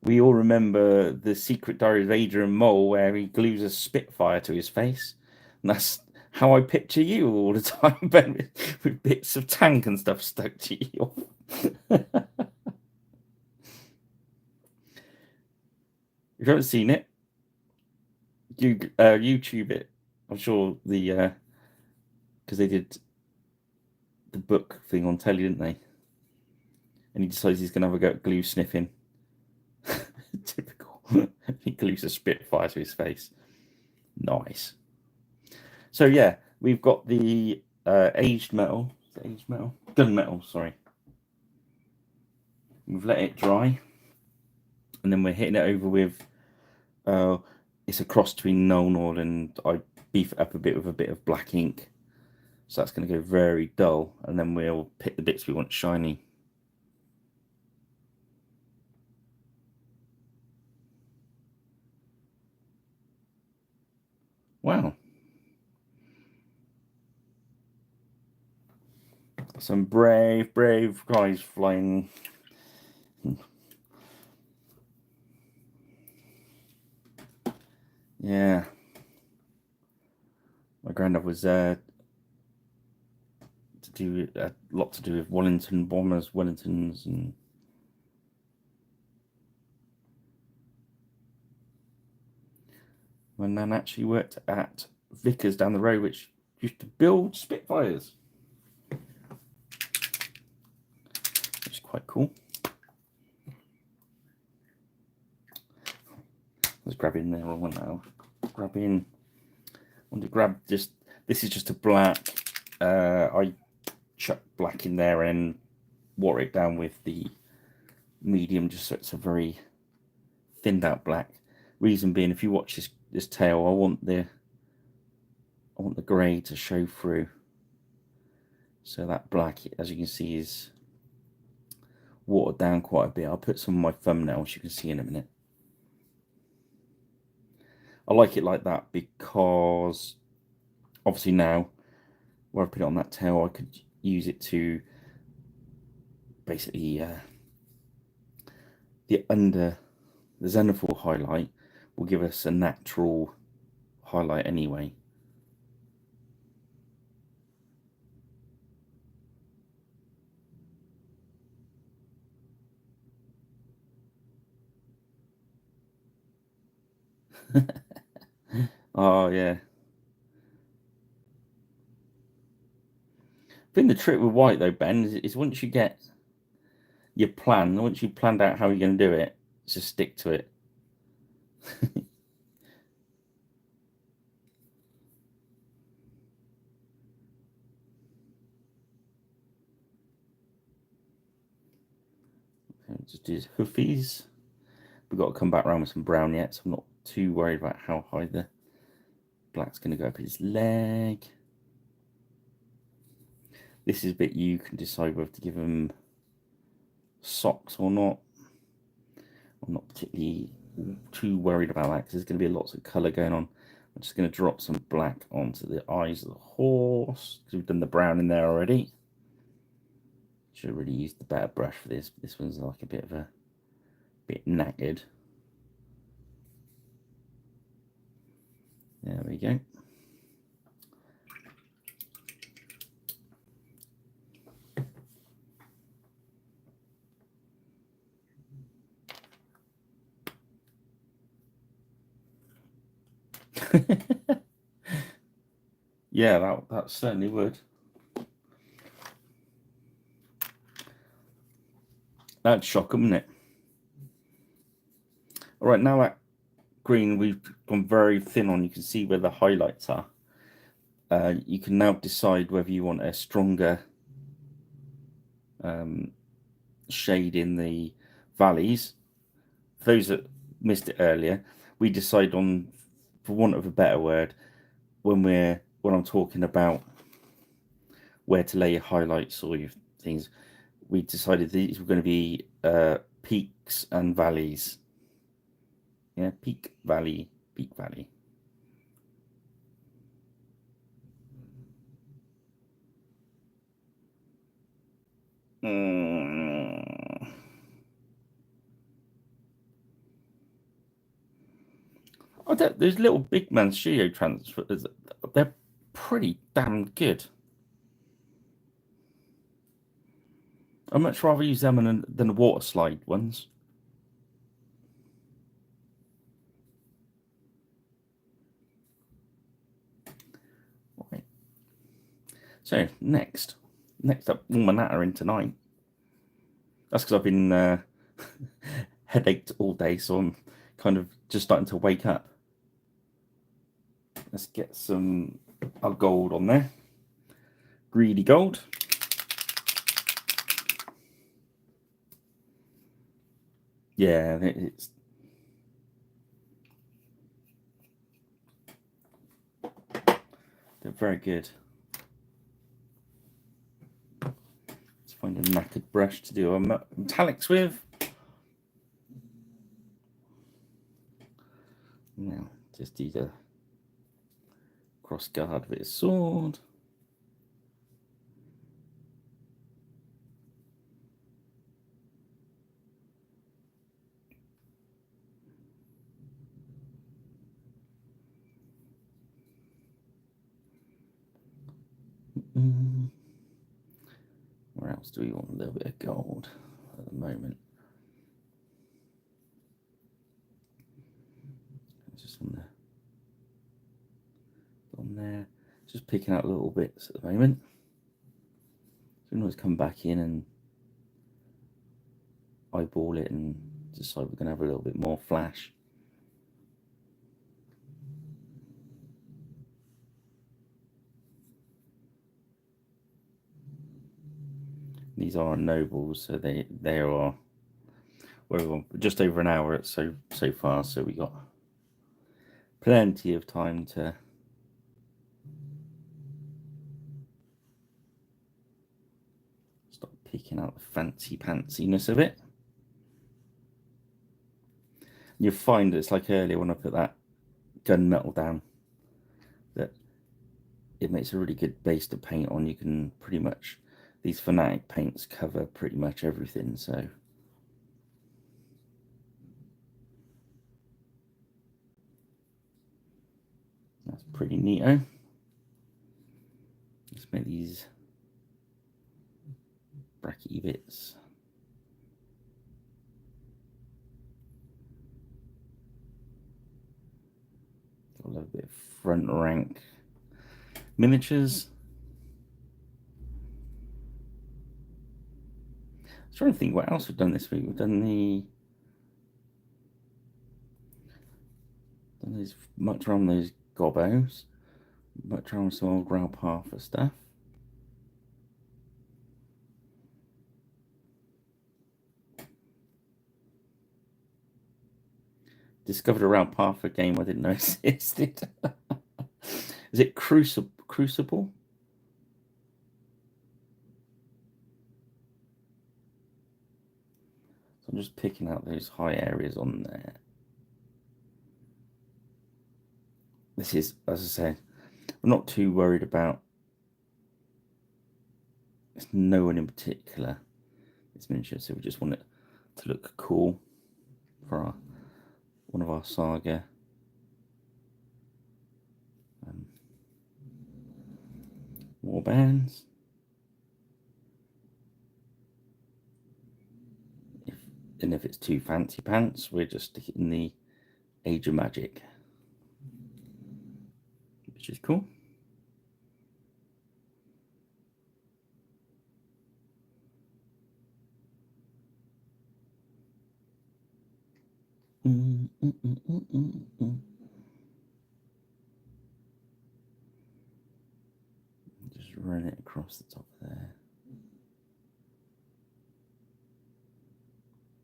we all remember the Secret Diary of Adrian Mole where he glues a Spitfire to his face. And that's how I picture you all the time, Ben, with bits of tank and stuff stuck to you. If you haven't seen it, you YouTube it. I'm sure the because they did the book thing on telly, didn't they? And he decides he's going to have a go at glue sniffing. Typical. He glues a Spitfire to his face. Nice. So yeah, we've got the aged metal. Aged metal? Gunmetal, sorry. We've let it dry. And then we're hitting it over with it's a cross between Nuln Oil and I beef it up a bit with a bit of black ink. So that's going to go very dull, and then we'll pick the bits we want shiny. Wow. Some brave, brave guys flying. Yeah. My granddad was a lot to do with Wellington bombers, Wellingtons, and my nan actually worked at Vickers down the road, which used to build Spitfires, which is quite cool. Let's grab in there. I want now. Grab in. I want to grab just. This is just a black. I chuck black in there and water it down with the medium, just so it's a very thinned out black. Reason being, if you watch this tail, I want the grey to show through. So that black, as you can see, is watered down quite a bit. I'll put some of my thumbnails, you can see in a minute. I like it like that because obviously now where I put it on that tail, I could use it to basically the zenithal highlight will give us a natural highlight anyway. Oh yeah. I think the trick with white though, Ben, is once you get your plan, once you've planned out how you're going to do it, just stick to it. Just do his hoofies. We've got to come back around with some brown yet, so I'm not too worried about how high the black's going to go up his leg. This is a bit you can decide whether to give him socks or not. I'm not particularly too worried about that because there's going to be lots of colour going on. I'm just going to drop some black onto the eyes of the horse because we've done the brown in there already. Should have really used the better brush for this. This one's like a bit knackered. There we go. Yeah, that certainly would. That'd shock them, wouldn't it? All right, now that green we've gone very thin on, you can see where the highlights are. You can now decide whether you want a stronger shade in the valleys. For those that missed it earlier, we decide on, for want of a better word, when I'm talking about where to lay your highlights or your things, we decided these were going to be peaks and valleys. Yeah, peak, valley, peak, valley. Oh, those little big man studio transfers, they're pretty damn good. I'd much rather use them than the water slide ones. Right. So next up, all my natter in tonight. That's because I've been headached all day, so I'm kind of just starting to wake up. Let's get some gold on there. Greedy gold. Yeah, they're very good. Let's find a knackered brush to do our metallics with. Now, just do the cross guard with his sword. Where else do we want a little bit of gold at the moment? Just on there, just picking out little bits at the moment. So we can always come back in and eyeball it and decide we're going to have a little bit more flash. These are nobles, so they are, well, just over an hour so far, so we got plenty of time to start picking out the fancy pantsiness of it. You'll find it's like earlier when I put that gunmetal down, that it makes a really good base to paint on. You can pretty much, these Fanatic paints cover pretty much everything, so that's pretty neato. Let's make these bracky bits. Got a little bit of front rank miniatures. I was trying to think what else we've done this week. We've done these much around those gobos, much around some old Growlpartha stuff. Discovered a Growlpartha game I didn't know existed. Is it Crucible? So I'm just picking out those high areas on there. This is, as I said, I'm not too worried about, it's no one in particular, this miniature, so we just want it to look cool for one of our saga. Warbands. If it's too fancy pants, we're just sticking the Age of Magic, which is cool. Just run it across the top there.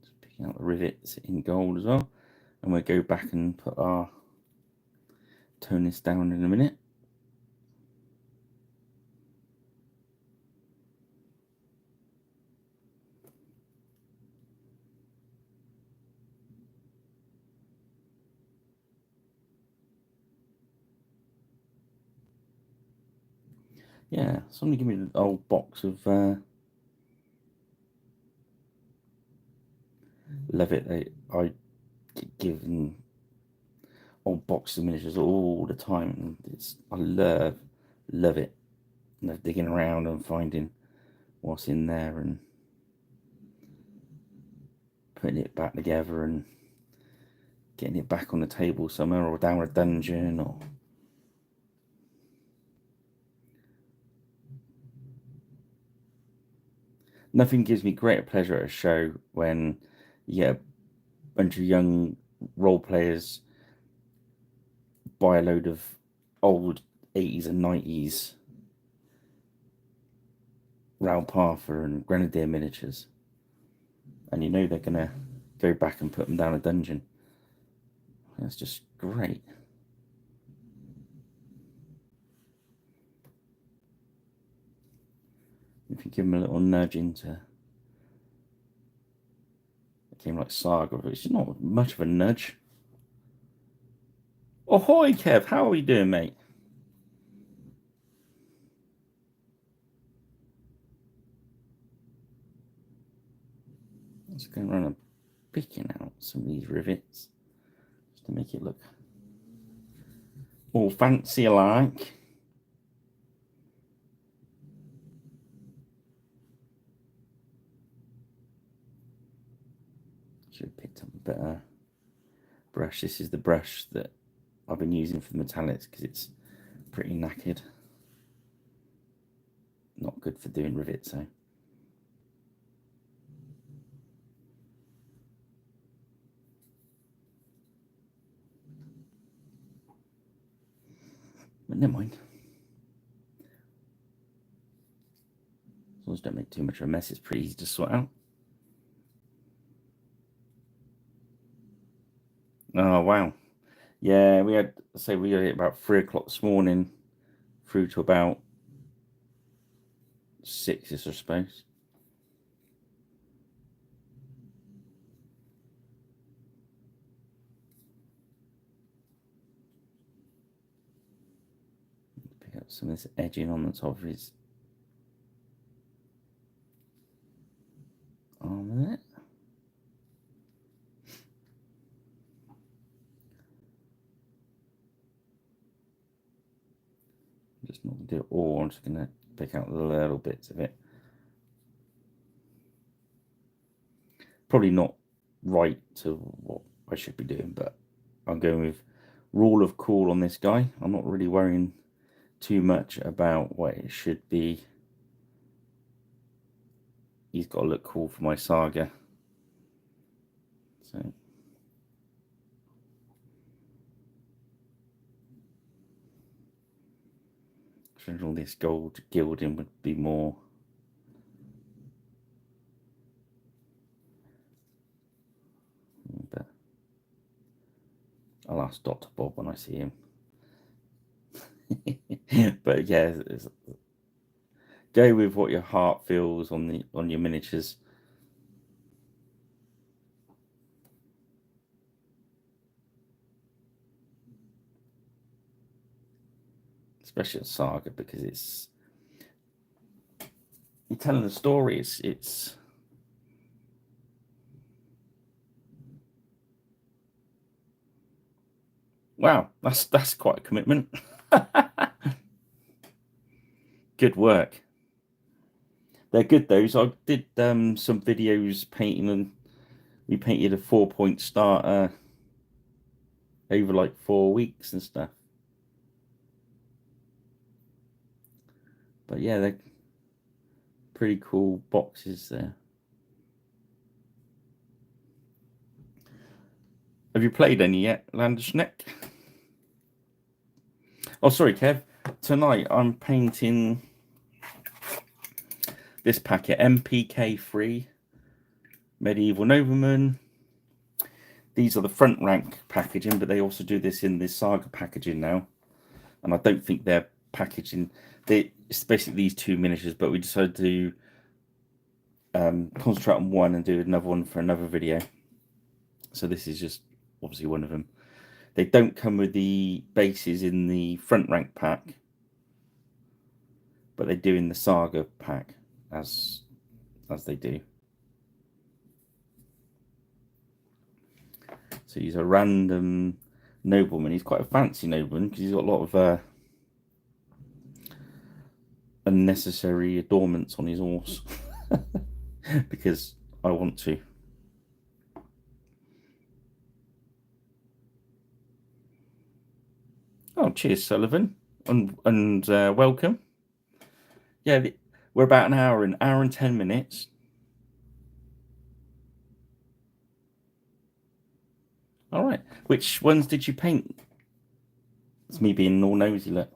Just picking out the rivets in gold as well. And we'll go back and tone this down in a minute. Yeah, somebody give me an old box of Levitt. I give them old boxes of miniatures all the time. I love it. And they're digging around and finding what's in there and putting it back together and getting it back on the table somewhere or down a dungeon or nothing gives me greater pleasure at a show when you get a bunch of young role players buy a load of old 80s and 90s Ral Partha and Grenadier miniatures, and you know they're gonna go back and put them down a dungeon. That's just great. If you give them a little nudge into a game like Saga, it's not much of a nudge. Ahoy, Kev! How are we doing, mate? Let's go around and picking out some of these rivets just to make it look all fancy like. Should have picked up a better brush. This is the brush that I've been using for the metallics because it's pretty knackered. Not good for doing rivets, so. But never mind. As long as don't make too much of a mess, it's pretty easy to sort out. Oh wow. Yeah, we had it about 3 o'clock this morning through to about 6, I suppose. Pick up some of this edging on the top of his arm there. I'm just not going to do it all, I'm just going to pick out the little bits of it. Probably not right to what I should be doing, but I'm going with rule of cool on this guy. I'm not really worrying too much about what it should be. He's got to look cool for my saga. So all this gold gilding would be more but I'll ask Dr. Bob when I see him. But yeah, go with what your heart feels on your miniatures. Especially a saga, because you're telling a story. It's wow, that's quite a commitment. Good work. They're good though. So I did some videos painting, and we painted a 4-point starter over like 4 weeks and stuff. But yeah, they're pretty cool boxes there. Have you played any yet, Landesschneck? Oh, sorry, Kev. Tonight I'm painting this packet, MPK 3 Medieval Nobleman. these are the front rank packaging, but they also do this in the saga packaging now. And I don't think they're packaging. It's basically these two miniatures, but we decided to concentrate on one and do another one for another video. So this is just obviously one of them. They don't come with the bases in the front rank pack, but they do in the saga pack, as they do. So he's a random nobleman. He's quite a fancy nobleman because he's got a lot of unnecessary adornments on his horse because I want to. Oh, cheers, Sullivan, and welcome. Yeah, we're about an hour and 10 minutes. All right. Which ones did you paint? It's me being all nosy. Look,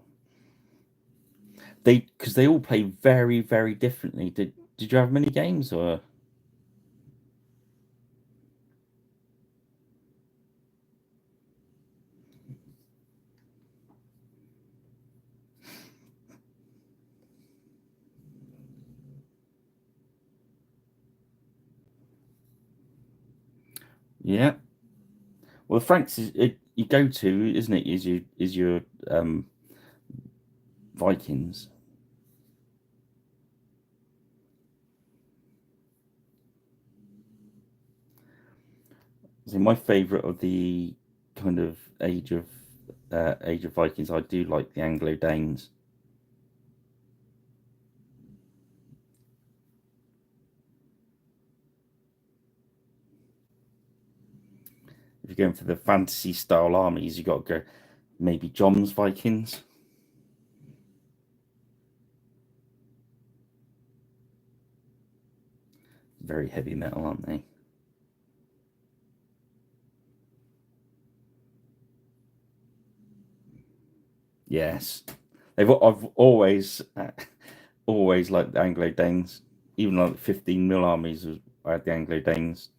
because they all play very, very differently. Did you have many games or? Yeah. Well, Frank's you go to, isn't it? Is your Vikings. So my favourite of the kind of age of Vikings, I do like the Anglo-Danes. If you're going for the fantasy style armies, you got to go maybe John's Vikings. Very heavy metal, aren't they? Yes, I've always liked the Anglo-Danes. Even like 15 mil armies, I had the Anglo-Danes.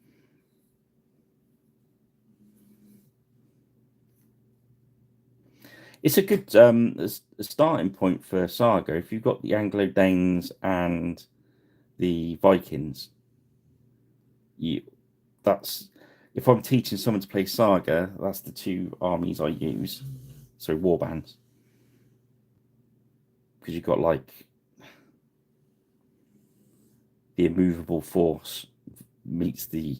It's a good starting point for saga. If you've got the Anglo-Danes and the Vikings, that's if I'm teaching someone to play saga, that's the two armies I use. So warbands, because you've got like the immovable force meets the,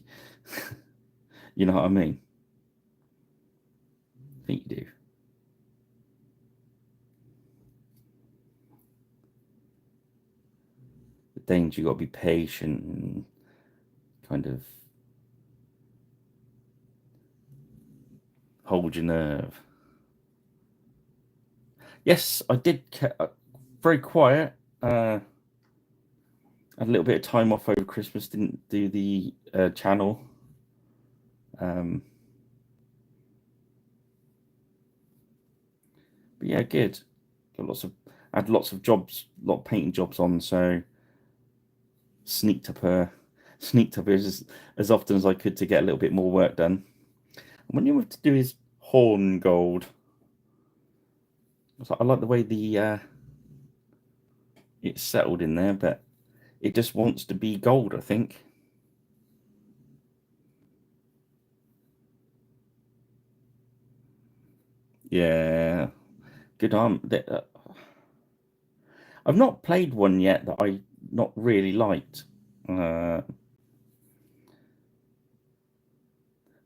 you know what I mean? I think you do. The Danes, you got to be patient and kind of hold your nerve. Yes, I did. Very quiet. Had a little bit of time off over Christmas. Didn't do the channel. But yeah, good. Got had lots of jobs, a lot of painting jobs on. So sneaked up as often as I could to get a little bit more work done. And when you have to do his horn gold, I like the way it's settled in there, but it just wants to be gold, I think. Yeah, good arm. I've not played one yet that I not really liked. My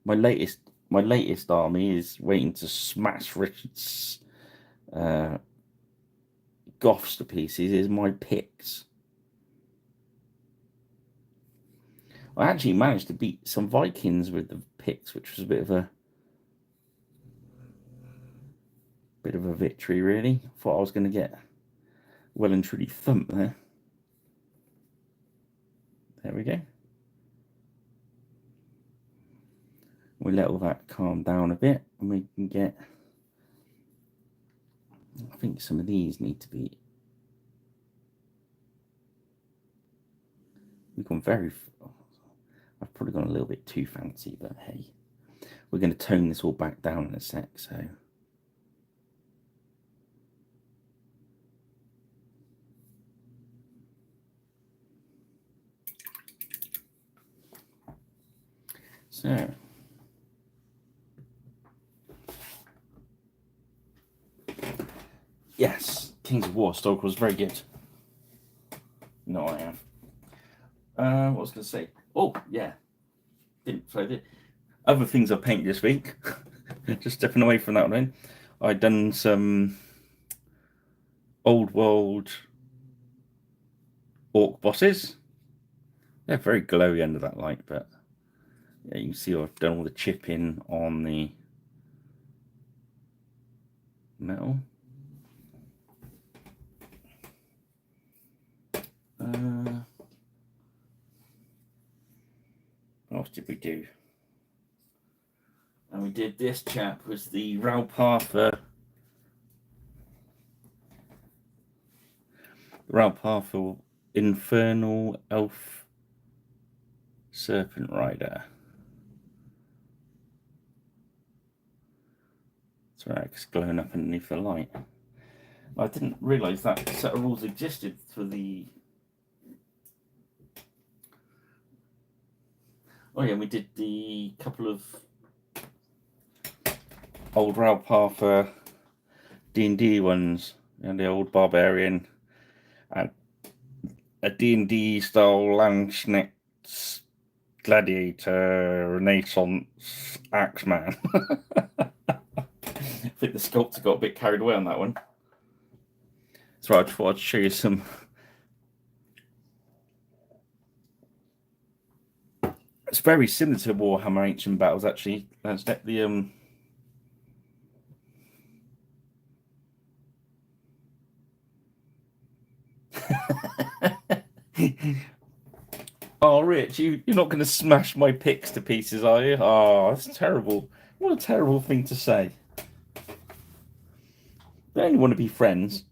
latest army is waiting to smash Richard's Goths to pieces. Is my picks. I actually managed to beat some Vikings with the picks, which was a bit of a victory, really. Thought I was going to get well and truly thumped there. There we go. We let all that calm down a bit, and we can get. I think some of these need to be. We've gone very. I've probably gone a little bit too fancy, but hey, we're going to tone this all back down in a sec. So yes, Kings of War Stoker was very good. No, I am. What was I going to say? Oh, yeah. Other things I painted this week. Just stepping away from that one. I'd done some old world orc bosses. They're very glowy under that light, but yeah, you can see I've done all the chipping on the metal. What else did we do? And we did this chap, was the Ralpartha Infernal Elf Serpent Rider. Sorry, it's glowing up underneath the light. I didn't realise that set of rules existed for the... Oh yeah, we did the couple of old Ralpartha D&D ones, and the old Barbarian, and a D&D style Langschneck's Gladiator Renaissance Axeman. I think the sculptor got a bit carried away on that one. So I thought I'd show you some. It's very similar to Warhammer Ancient Battles, actually. That's the Oh, Rich, you're not going to smash my picks to pieces, are you? Oh, that's terrible. What a terrible thing to say. They only want to be friends.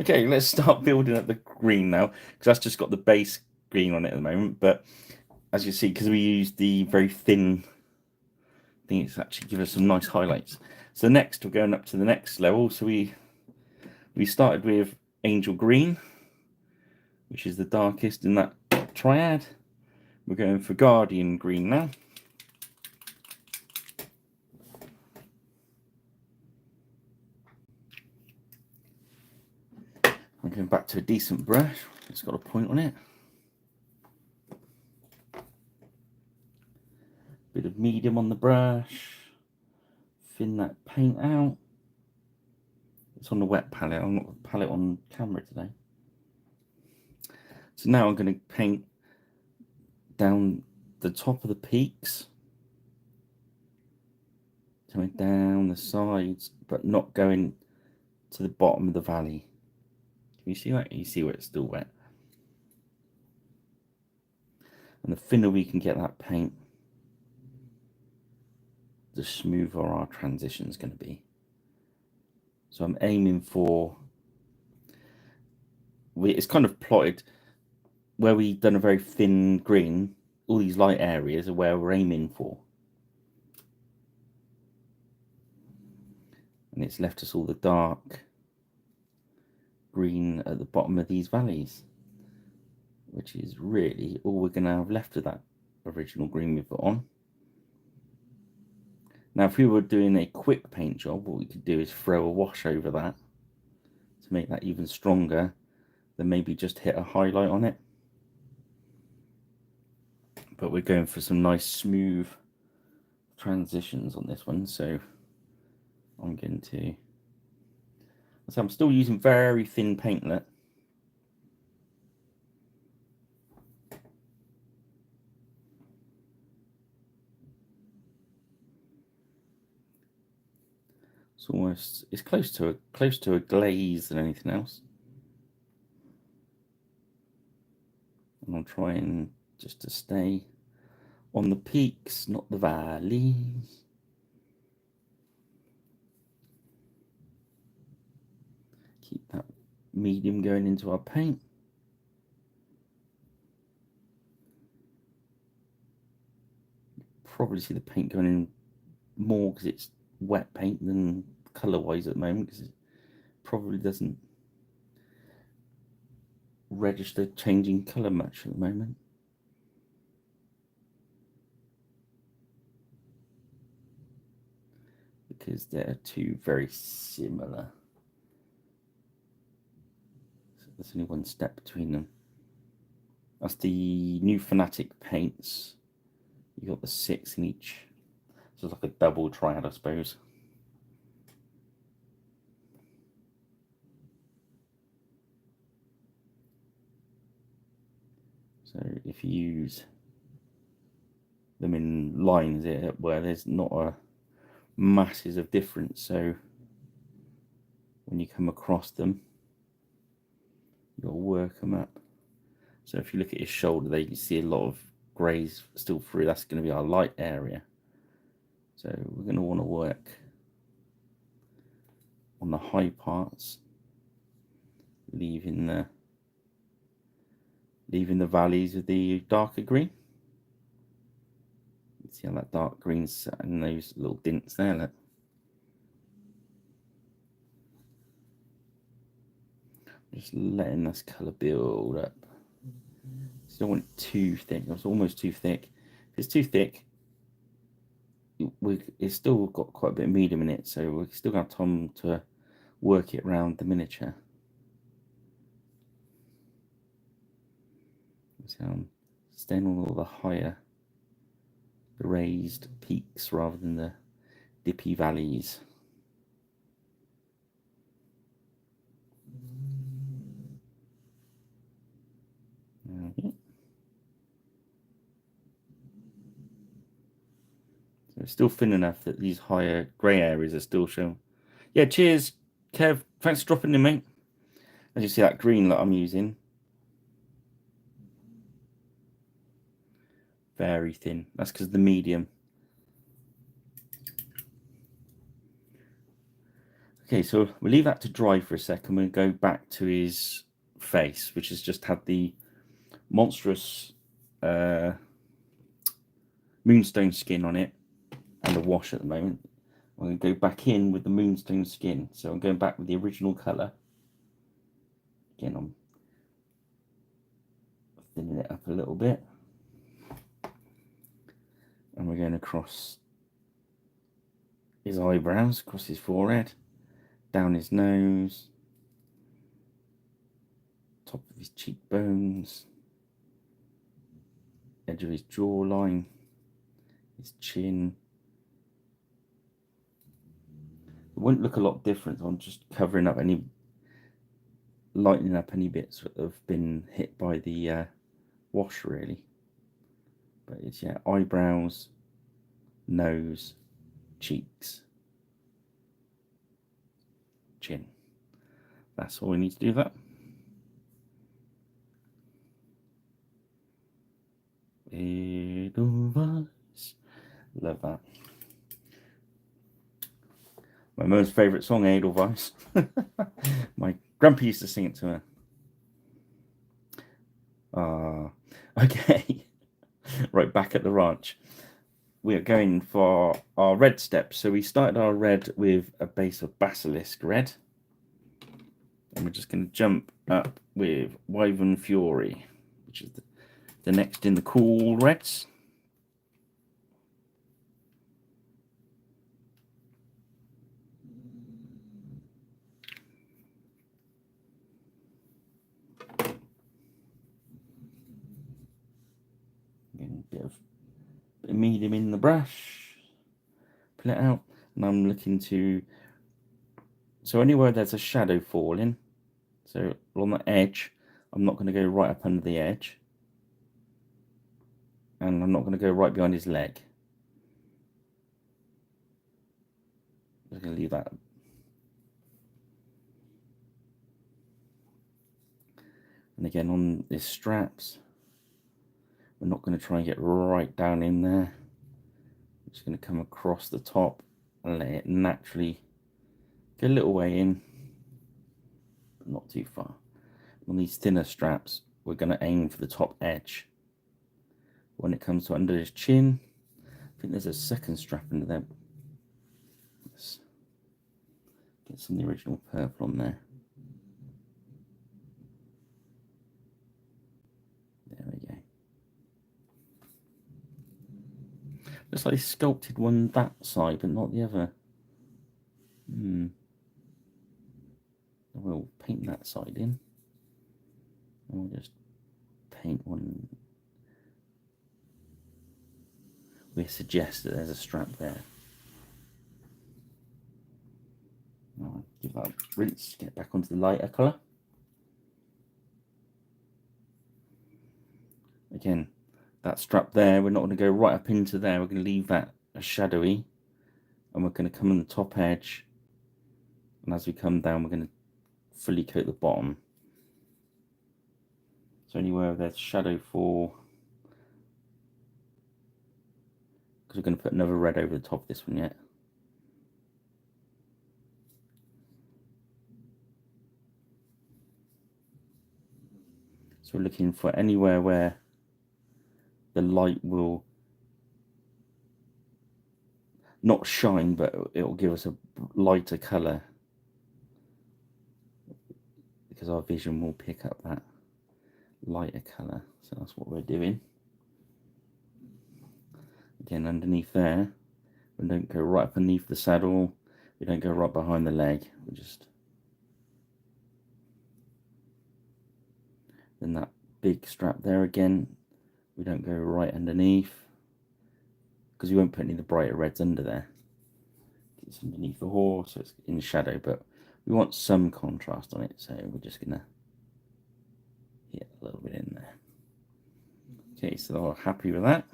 Okay, let's start building up the green now, because that's just got the base green on it at the moment. But as you see, because we used the very thin thing, it's actually given us some nice highlights. So next, we're going up to the next level. So we started with Angel Green, which is the darkest in that triad. We're going for Guardian Green now. I'm going back to a decent brush. It's got a point on it. Bit of medium on the brush. Thin that paint out. It's on the wet palette. I'm not the palette on camera today. So now I'm going to paint down the top of the peaks, coming down the sides, but not going to the bottom of the valley. Can you see that? You see where it's still wet. And the thinner we can get that paint, the smoother our transition is going to be. So I'm aiming for, it's kind of plotted where we've done a very thin green. All these light areas are where we're aiming for. And it's left us all the dark green at the bottom of these valleys, which is really all we're going to have left of that original green we put on. Now, if we were doing a quick paint job, what we could do is throw a wash over that to make that even stronger, then maybe just hit a highlight on it. But we're going for some nice smooth transitions on this one, so I'm going to... So I'm still using very thin paintlet. It's almost, it's close to a glaze than anything else. And I'm trying just to stay on the peaks, not the valleys. Keep that medium going into our paint. Probably see the paint going in more because it's wet paint than colour wise at the moment, because it probably doesn't register changing colour much at the moment. Because they're two very similar. So there's only one step between them. That's the new Fanatic paints. You got the 6 in each. So it's like a double triad, I suppose. So if you use them in lines where there's not a masses of difference, so when you come across them, you'll work them up. So if you look at his shoulder there, you can see a lot of greys still through. That's going to be our light area. So we're going to want to work on the high parts, leaving the valleys with the darker green. You see how that dark green's set in those little dints there. Look. Just letting this colour build up. So you don't want it too thick. It's almost too thick. If it's too thick, it's still got quite a bit of medium in it, so we still got time to work it around the miniature. So I'm staying on all the higher, the raised peaks rather than the dippy valleys. Okay. So it's still thin enough that these higher grey areas are still shown. Yeah, cheers, Kev. Thanks for dropping in, mate. As you see, that green that I'm using, very thin. That's because of the medium. Okay, so we'll leave that to dry for a second. We'll go back to his face, which has just had the monstrous moonstone skin on it and a wash at the moment. I'm going to go back in with the moonstone skin. So I'm going back with the original colour. Again, I'm thinning it up a little bit. And we're going across his eyebrows, across his forehead, down his nose, top of his cheekbones, edge of his jawline, his chin. It won't look a lot different. I'm just covering up any, lightening up any bits that have been hit by the wash, really. But it's, yeah, eyebrows, nose, cheeks, chin. That's all we need to do that. Edelweiss. Love that. My most favourite song, Edelweiss. My grandpa used to sing it to her. Okay. Right, back at the ranch. We are going for our red steps. So we started our red with a base of basilisk red. And we're just going to jump up with Wyvern Fury, which is the next in the cool reds. Again, a bit of medium in the brush, pull it out, and I'm looking to, so anywhere there's a shadow falling, so along the edge, I'm not going to go right up under the edge, and I'm not going to go right behind his leg. I'm just going to leave that. And again, on his straps, we're not going to try and get right down in there. I'm just going to come across the top and let it naturally go a little way in, but not too far. On these thinner straps, we're going to aim for the top edge. When it comes to under his chin, I think there's a second strap under there. Let's get some of the original purple on there. There we go. Looks like they sculpted one that side, but not the other. We'll paint that side in. And we'll just paint one. We suggest that there's a strap there. I'll give that a rinse, get back onto the lighter colour. Again, that strap there, we're not going to go right up into there, we're going to leave that as shadowy, and we're going to come on the top edge, and as we come down we're going to fully coat the bottom. So anywhere there's shadow for, because we're going to put another red over the top of this one yet. So we're looking for anywhere where the light will not shine, but it will give us a lighter colour, because our vision will pick up that lighter colour. So that's what we're doing. Again, underneath there, we don't go right up underneath the saddle, we don't go right behind the leg, we just, then that big strap there again, we don't go right underneath, because we won't put any of the brighter reds under there. It's underneath the horse, so it's in the shadow, but we want some contrast on it, so we're just gonna hit a little bit in there. Okay, so we're happy with that.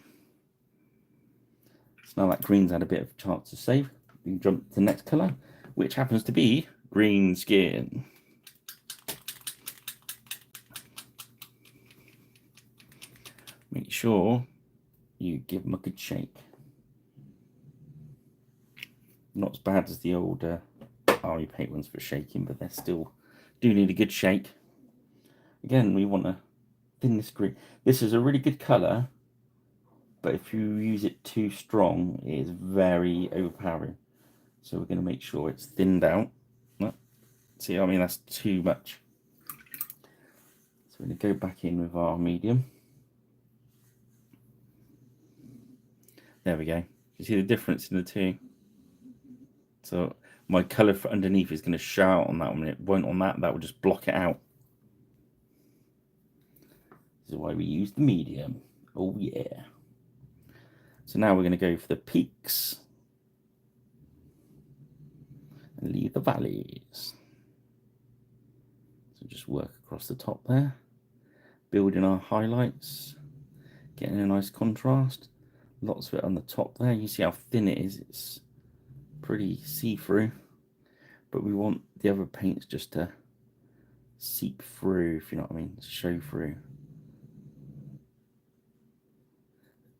So now that green's had a bit of a chance to save, we can jump to the next colour, which happens to be green skin. Make sure you give them a good shake. Not as bad as the old army paint ones for shaking, but they still do need a good shake. Again, we want to thin this green. This is a really good colour, but if you use it too strong, it is very overpowering. So we're going to make sure it's thinned out. See, I mean, that's too much. So we're going to go back in with our medium. There we go. You see the difference in the two? So my colour for underneath is going to show out on that one. It won't on that. That will just block it out. This is why we use the medium. Oh yeah. So now we're going to go for the peaks and leave the valleys. So just work across the top there, building our highlights, getting a nice contrast. Lots of it on the top there. You see how thin it is. It's pretty see-through, but we want the other paints just to seep through, if you know what I mean, show through.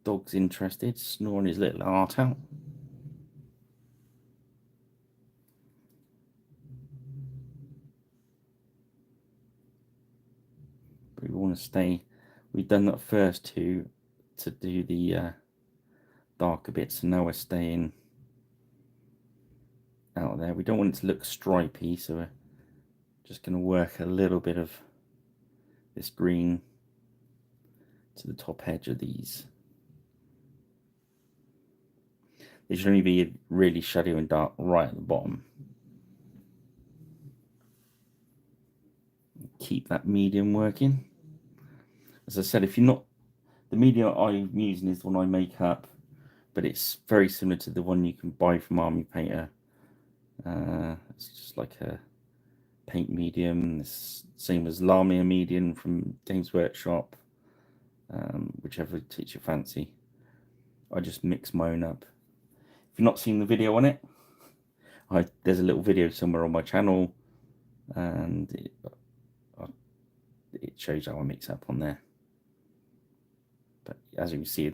Dog's interested, snoring his little heart out. But we want to stay, we've done that first to do the darker bits, so now we're staying out there. We don't want it to look stripy, so we're just going to work a little bit of this green to the top edge of these. They should only be really shadowy and dark right at the bottom. Keep that medium working. As I said, if you're not, the medium I'm using is the one I make up, but it's very similar to the one you can buy from Army Painter. It's just like a paint medium, it's same as Lamia medium from Games Workshop, whichever takes your fancy. I just mix my own up. If you've not seen the video on it, there's a little video somewhere on my channel, and it shows how I mix up on there. But as you can see,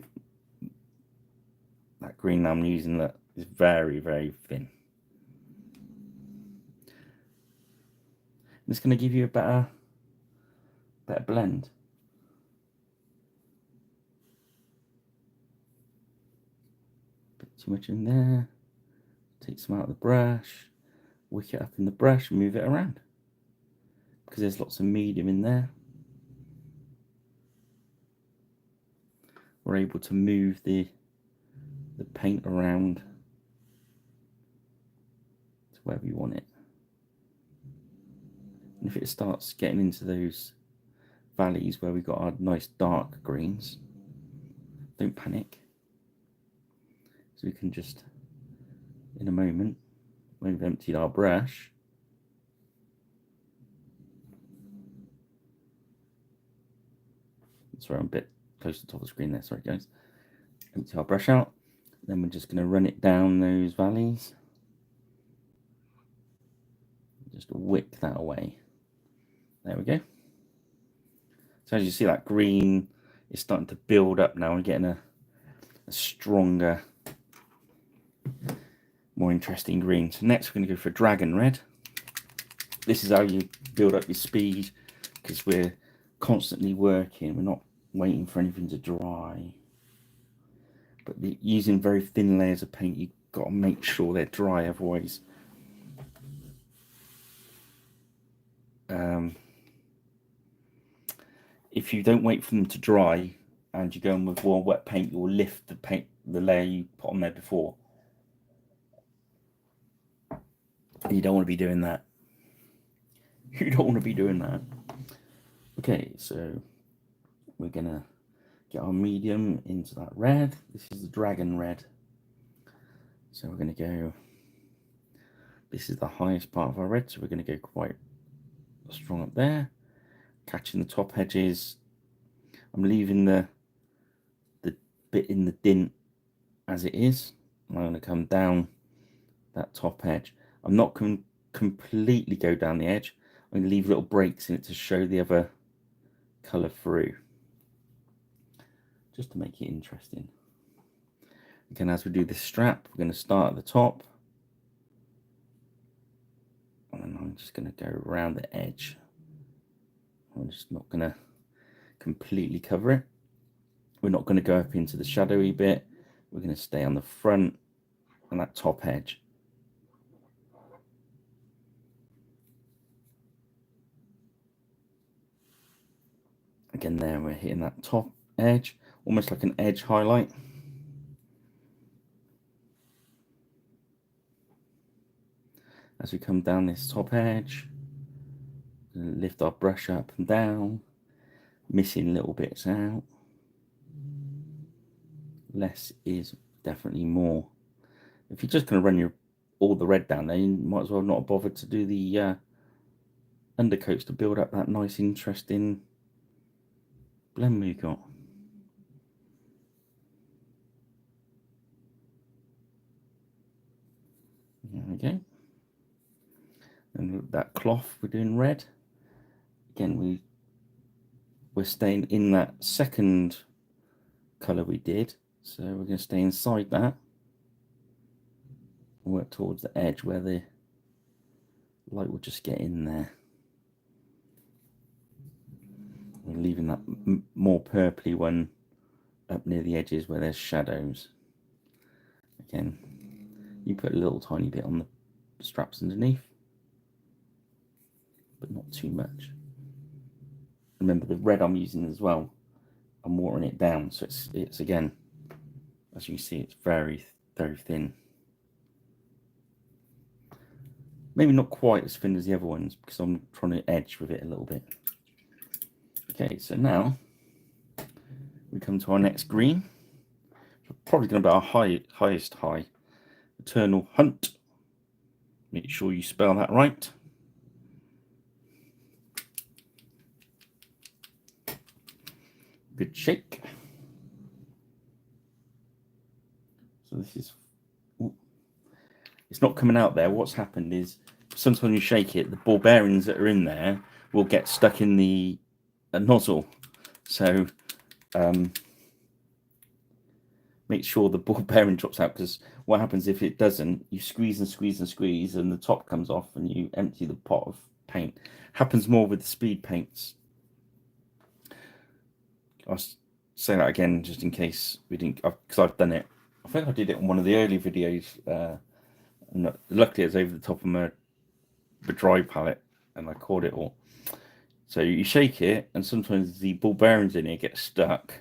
that green I'm using that is very, very thin. It's going to give you a better blend. Bit too much in there. take some out of the brush, wick it up in the brush and move it around, because there's lots of medium in there. We're able to move the paint around to where we want it. And if it starts getting into those valleys where we've got our nice dark greens, don't panic. So we can just, in a moment, when we've emptied our brush, sorry, I'm a bit close to the top of the screen there, sorry guys. Empty our brush out, then we're just going to run it down those valleys. Just wick that away. There we go. So as you see, that green is starting to build up now. We're getting a stronger, more interesting green. So next we're going to go for dragon red. This is how you build up your speed, because we're constantly working. We're not waiting for anything to dry. But using very thin layers of paint, you've got to make sure they're dry, otherwise if you don't wait for them to dry and you go in with more wet paint, you'll lift the layer you put on there before. You don't want to be doing that. You don't want to be doing that. Okay, so we're gonna get our medium into that red. This is the dragon red. So we're gonna go, this is the highest part of our red, so we're gonna go quite strong up there, catching the top edges. I'm leaving the bit in the dint as it is. I'm going to come down that top edge. I'm not going to completely go down the edge. I'm going to leave little breaks in it to show the other colour through, just to make it interesting. Again, as we do this strap, we're going to start at the top, and then I'm just going to go around the edge. I'm just not going to completely cover it. We're not going to go up into the shadowy bit. We're going to stay on the front and that top edge. Again, there we're hitting that top edge, almost like an edge highlight. As we come down this top edge, lift our brush up and down, missing little bits out. Less is definitely more. If you're just going to run all the red down there, you might as well not bother to do the undercoats to build up that nice, interesting blend we got. There we go. And that cloth we're doing red. Again, we're staying in that second colour we did, so we're going to stay inside that and work towards the edge where the light will just get in there. We're leaving that more purpley one up near the edges where there's shadows. Again, you put a little tiny bit on the straps underneath, but not too much. Remember, the red I'm using as well, I'm watering it down, so it's again, as you see, it's very, very thin. Maybe not quite as thin as the other ones, because I'm trying to edge with it a little bit. Okay, so now we come to our next green. Probably going to be our highest high. Eternal Hunt. Make sure you spell that right. Good shake. So this is, it's not coming out there. What's happened is sometimes when you shake it, the ball bearings that are in there will get stuck in the nozzle. So make sure the ball bearing drops out, because what happens if it doesn't, you squeeze and squeeze and squeeze and the top comes off and you empty the pot of paint. Happens more with the speed paints. I'll say that again just in case we didn't, because I've done it. I think I did it on one of the early videos, and And luckily it's over the top of the dry palette, and I caught it all. So you shake it, and sometimes the ball bearings in it get stuck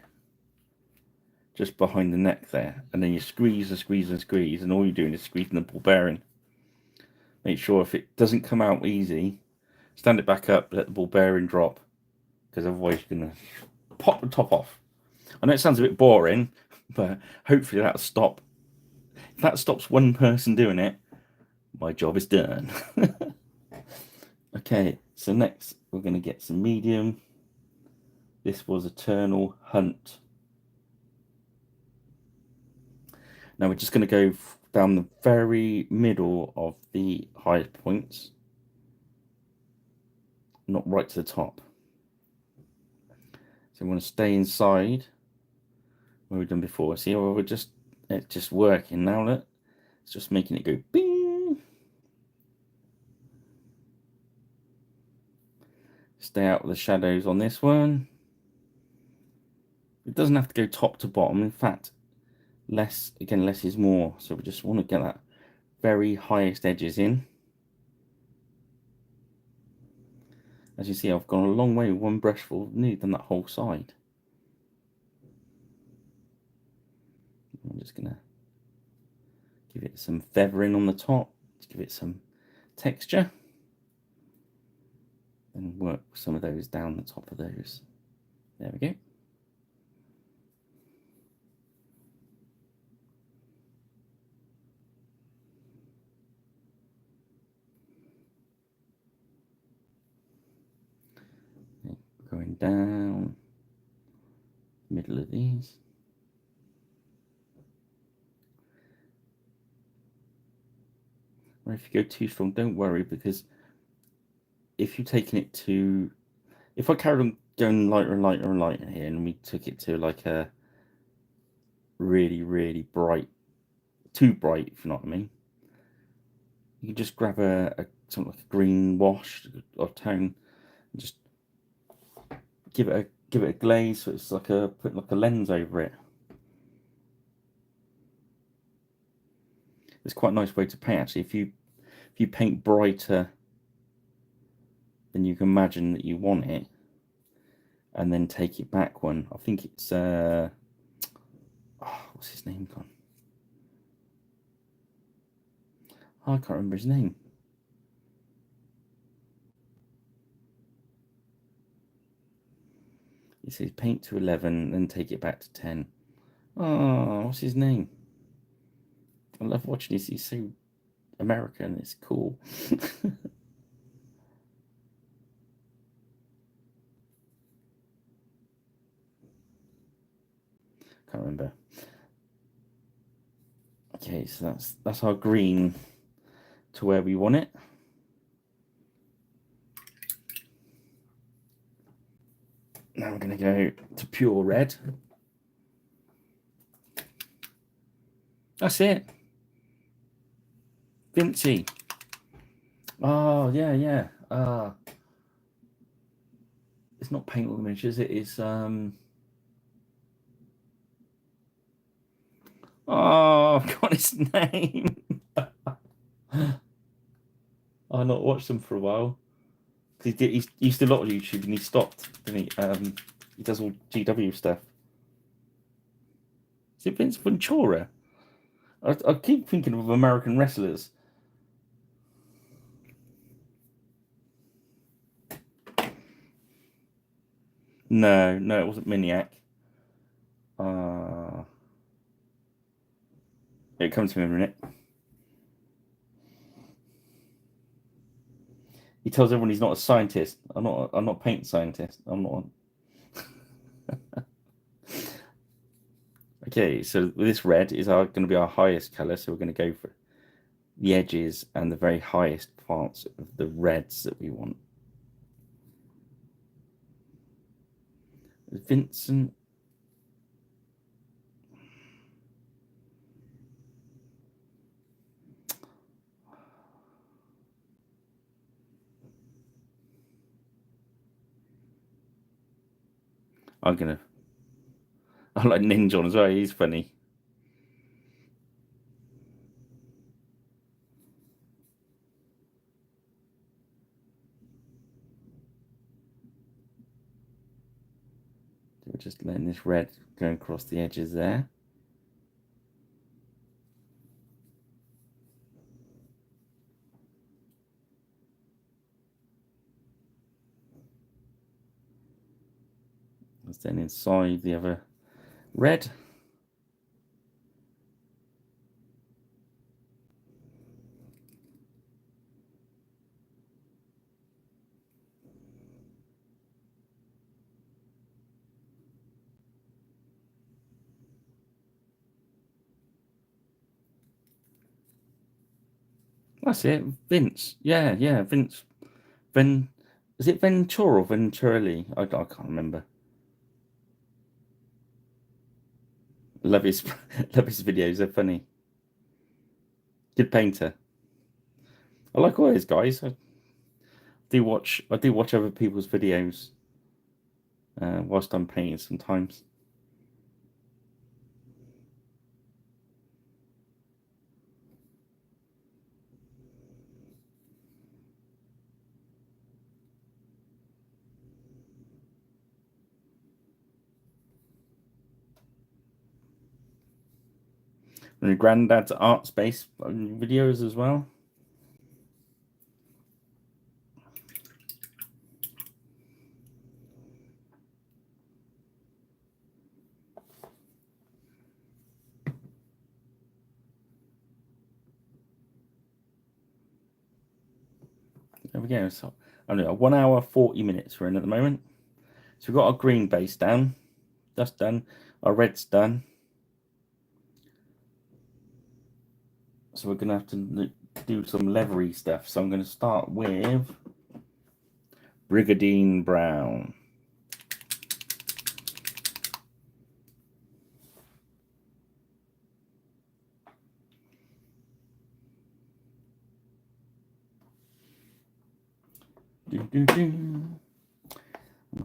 just behind the neck there, and then you squeeze and squeeze and squeeze, and all you're doing is squeezing the ball bearing. Make sure if it doesn't come out easy, stand it back up, let the ball bearing drop, because otherwise you're going to pop the top off. I know it sounds a bit boring, but hopefully that'll stop. If that stops one person doing it, my job is done. Okay, so next we're going to get some medium. This was Eternal Hunt. Now we're just going to go down the very middle of the highest points, not right to the top. So we want to stay inside where we've done before. See how it's just working now. Look, it's just making it go bing. Stay out of the shadows on this one. It doesn't have to go top to bottom. In fact, less is more. So we just want to get that very highest edges in. As you see, I've gone a long way with one brushful, nearly done that whole side. I'm just going to give it some feathering on the top to give it some texture. And work some of those down the top of those. There we go. Going down middle of these. Or if you go too strong, don't worry, because if you're taking it to, if I carried on going lighter and lighter and lighter here, and we took it to like a really, really bright, too bright, if you know what I mean, you can just grab something like a green wash or tone and just give it a glaze, so it's like put like a lens over it. It's quite a nice way to paint, actually. If you paint brighter than you can imagine that you want it, and then take it back one. I think it's what's his name gone? Oh, I can't remember his name. He says paint to 11, then take it back to 10. Oh, what's his name? I love watching this. He's so American. It's cool. Can't remember. Okay, so that's our green to where we want it. Now we're going to go to pure red. That's it. Vinci. Oh, yeah. It's not Paintalong Images, it is oh, I've got his name. I've not watched him for a while. He used to do a lot of YouTube and he stopped, didn't he? He does all GW stuff. Is it Vince Ventura? I keep thinking of American wrestlers. No, it wasn't Miniac. It comes to me in a minute. He tells everyone he's not a scientist. I'm not a paint scientist. I'm not. Okay, so this red is going to be our highest color, so we're going to go for the edges and the very highest parts of the reds that we want. Vincent. I like Ninja as well. He's funny. we're just letting this red go across the edges there. And then inside the other red. That's it, Vince. Yeah, Vince. Is it Ventura or Venturelli? I can't remember. Love his love his videos. They're funny. Good painter. I like all those guys. I do watch other people's videos whilst I'm painting sometimes. And Granddad's art space videos as well. There we go. So I don't know, 1 hour 40 minutes we're in at the moment. So we've got our green base down. That's done. Our red's done. So we're going to have to do some leathery stuff. So I'm going to start with Brigadine Brown. I'm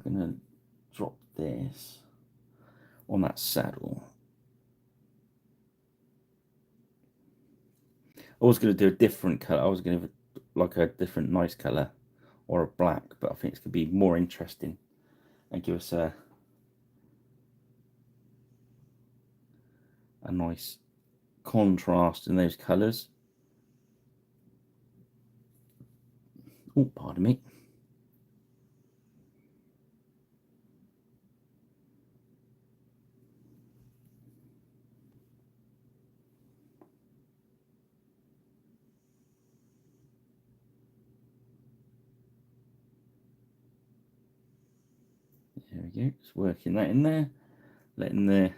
going to drop this on that saddle. I was going to do a different colour. I was going to like a different nice colour or a black, but I think it's going to be more interesting and give us a nice contrast in those colours. Oh, pardon me. There we go. Just working that in there, letting the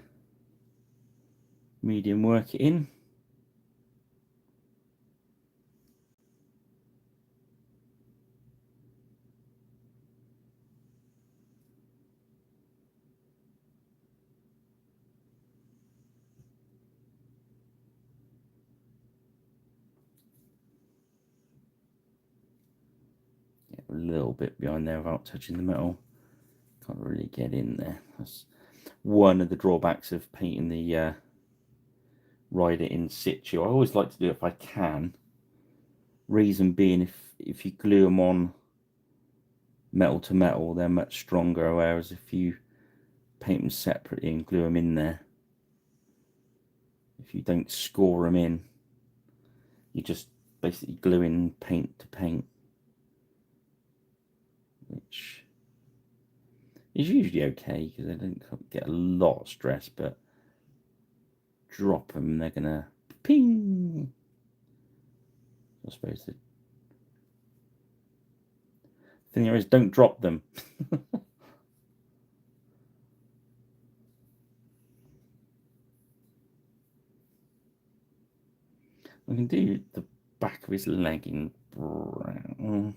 medium work it in. Get a little bit behind there without touching the metal. Can't really get in there. That's one of the drawbacks of painting the rider in situ. I always like to do it if I can. Reason being, if you glue them on metal to metal, they're much stronger, whereas if you paint them separately and glue them in there, if you don't score them in, you're just basically gluing paint to paint, which is usually okay because they don't get a lot of stress, but drop them, they're gonna ping. I suppose the thing there is, don't drop them. I can do the back of his leg in brown.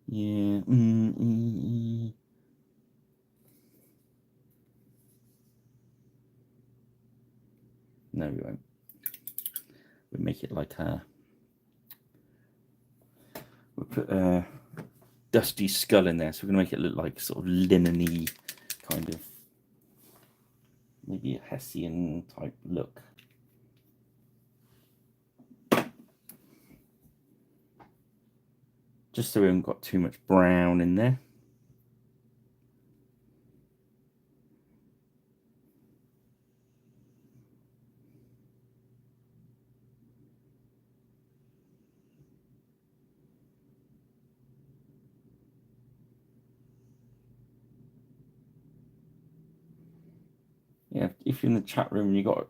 Yeah. No, we won't. We make it like we'll put a dusty skull in there, so we're going to make it look like sort of linen-y kind of, maybe a Hessian type look. Just so we haven't got too much brown in there. yeah, if you're in the chat room and you got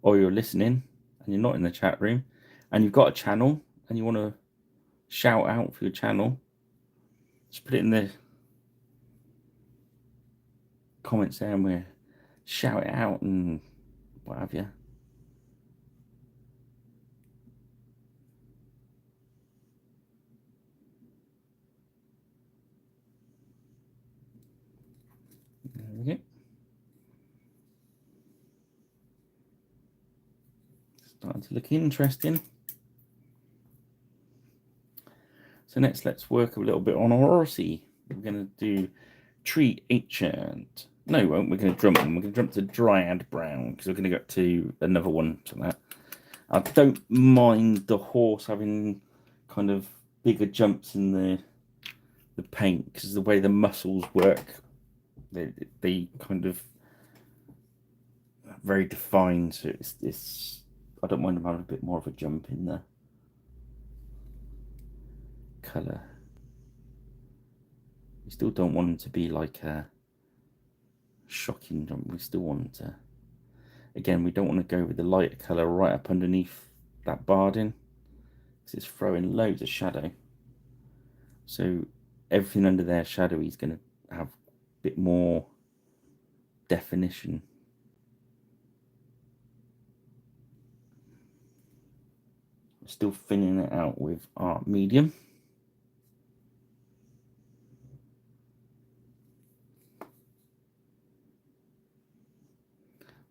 or you're listening and you're not in the chat room and you've got a channel and you want to shout out for your channel, just put it in the comments there and we'll shout it out and what have you. There we go. Starting to look interesting. So next, let's work a little bit on our horsey. We're going to do tree ancient. No, we won't. We're going to jump. We're going to jump to dryad brown because we're going to get to another one to that. I don't mind the horse having kind of bigger jumps in the paint because the way the muscles work, they kind of very defined. So it's I don't mind them having a bit more of a jump in the colour. We still don't want them to be like a shocking jump. We still want to, again, we don't want to go with the lighter colour right up underneath that barding because it's throwing loads of shadow. So everything under there shadowy is going to have a bit more definition. Still filling it out with art medium.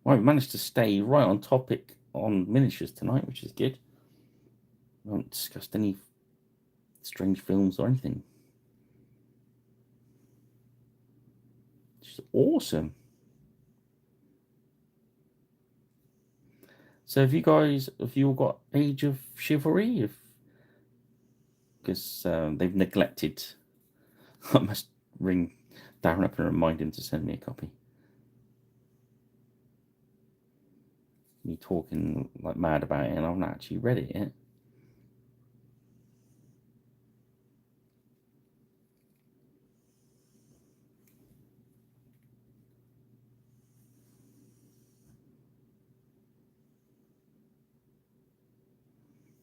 Right, we managed to stay right on topic on miniatures tonight, which is good. We haven't discussed any strange films or anything. Which is awesome. So have you all got Age of Chivalry? Because they've neglected. I must ring Darren up and remind him to send me a copy. Me talking like mad about it and I've not actually read it yet.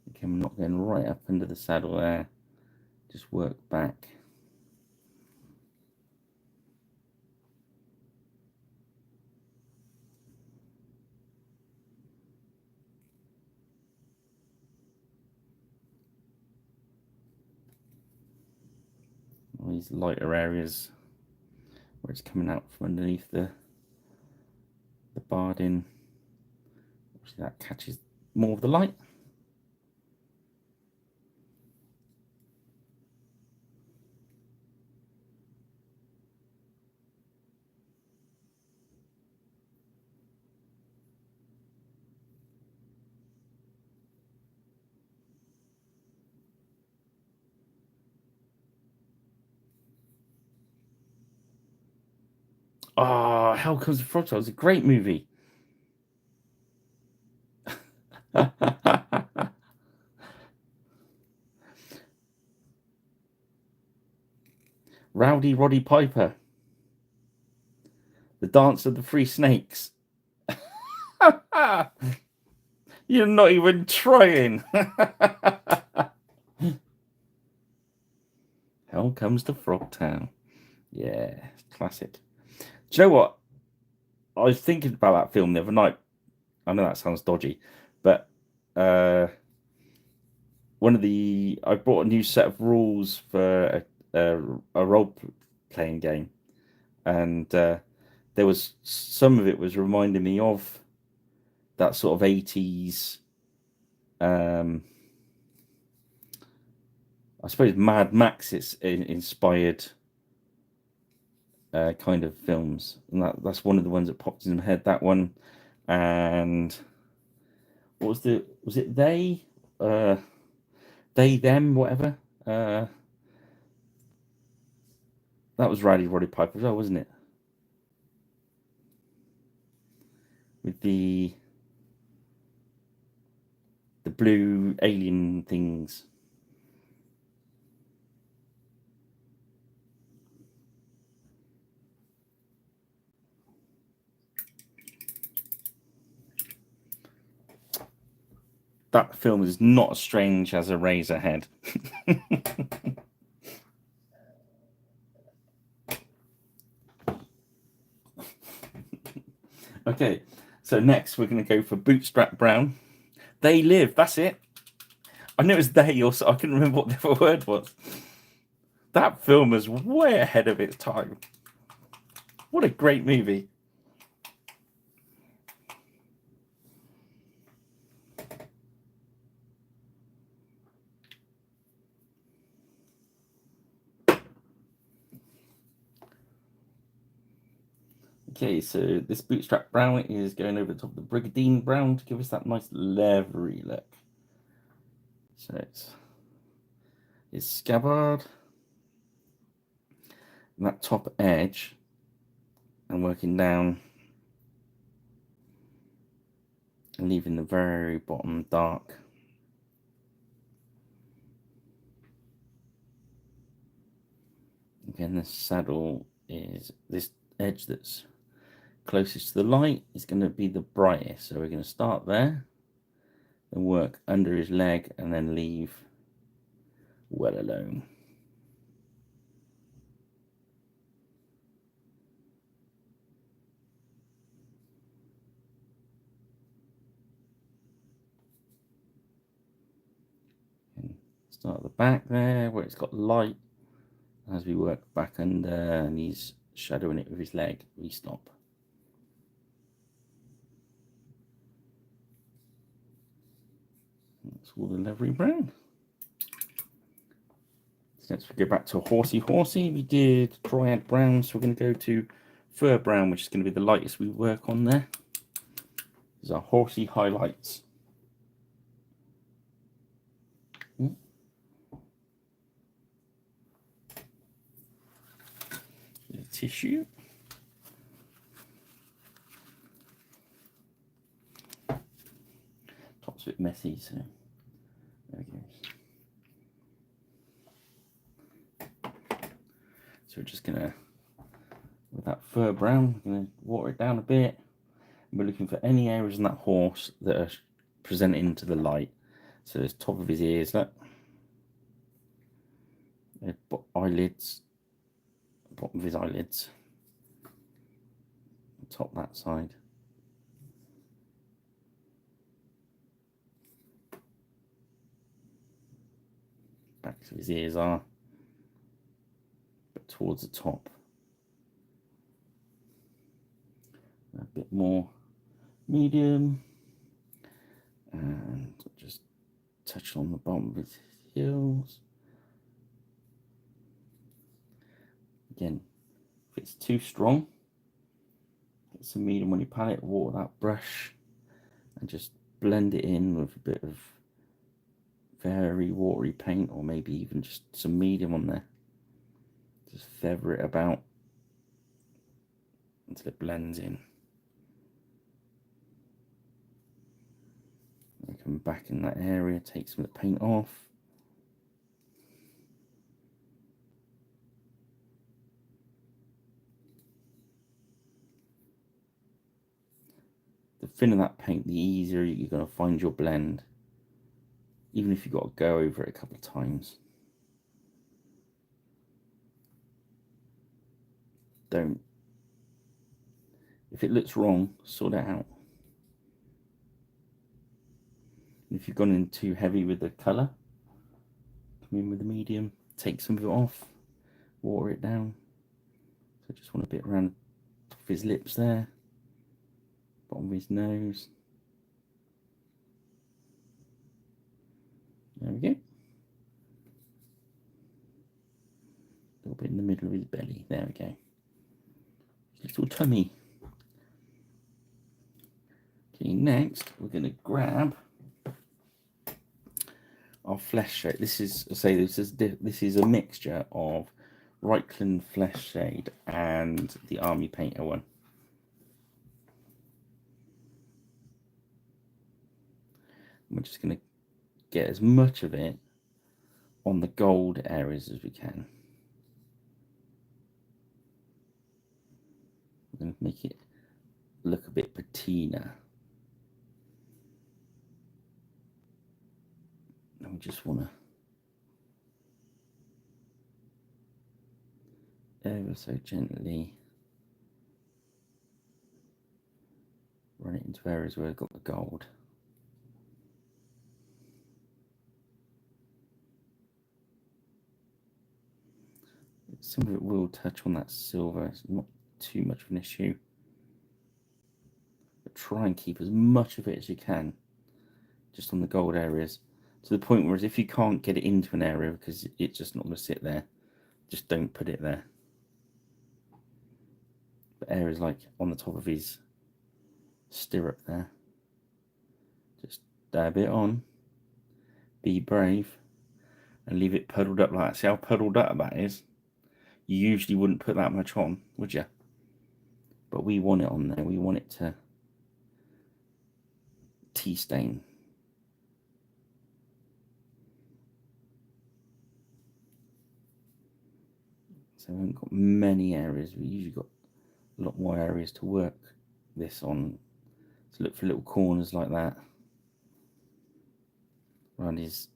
Okay, I'm not going right up under the saddle there. Just work back. All these lighter areas where it's coming out from underneath the barding. Obviously that catches more of the light. Oh, Hell Comes the Frog. That was a great movie. Rowdy Roddy Piper. The Dance of the Three Snakes. You're not even trying. Hell Comes to Frogtown. Yeah, classic. Do you know what? I was thinking about that film the other night. I know that sounds dodgy, but I bought a new set of rules for a role playing game, and there was some of it was reminding me of that sort of 80s. I suppose Mad Max inspired kind of films, and that's one of the ones that popped in my head. That one, and what was it they them whatever. That was Roddy Piper as well, wasn't it? With the blue alien things. that film is not as strange as a razor head. Okay, so next we're going to go for Bootstrap Brown. They Live, that's it. I knew it was they, also I couldn't remember what the other word was. That film is way ahead of its time. What a great movie. Okay, so this Bootstrap Brown is going over the top of the Brigadine Brown to give us that nice leathery look. So it's scabbard, and that top edge, and working down and leaving the very bottom dark. Again, the saddle is this edge that's closest to the light is going to be the brightest. So we're going to start there and work under his leg and then leave well alone. And start at the back there where it's got light. As we work back under and he's shadowing it with his leg, we stop. That's all the livery brown. So let's go back to horsey. We did dryad brown, so we're going to go to fur brown, which is going to be the lightest we work on there. These are horsey highlights. The tissue. Top's a bit messy, so there we go. So we're just gonna, with that fur brown, we're gonna water it down a bit. We're looking for any areas in that horse that are presenting to the light. So there's top of his ears, look. Eyelids, bottom of his eyelids, top that side. Back of his ears are, but towards the top. A bit more medium, and just touch on the bottom of his heels. Again, if it's too strong, get some medium on your palette, water that brush, and just blend it in with a bit of very watery paint, or maybe even just some medium on there. Just feather it about until it blends in. And come back in that area, take some of the paint off. The thinner that paint, the easier you're going to find your blend, even if you've got to go over it a couple of times. Don't, if it looks wrong, sort it out. And if you've gone in too heavy with the colour, come in with the medium, take some of it off, water it down. So I just want a bit around the top of his lips there, bottom of his nose. There we go. A little bit in the middle of his belly. There we go. His little tummy. Okay, next we're going to grab our flesh shade. This is, this is a mixture of Reichland flesh shade and the Army Painter one. We're just going to get as much of it on the gold areas as we can. We're going to make it look a bit patina. And we just want to ever so gently run it into areas where I've got the gold. Some of it will touch on that silver, it's not too much of an issue. But try and keep as much of it as you can just on the gold areas, to the point where if you can't get it into an area because it's just not going to sit there, just don't put it there. But areas like on the top of his stirrup there, just dab it on, be brave, and leave it puddled up like that. See how puddled up that is? You usually wouldn't put that much on, would you? But we want it on there. We want it to tea stain. So we haven't got many areas. We usually got a lot more areas to work this on. So look for little corners like that around his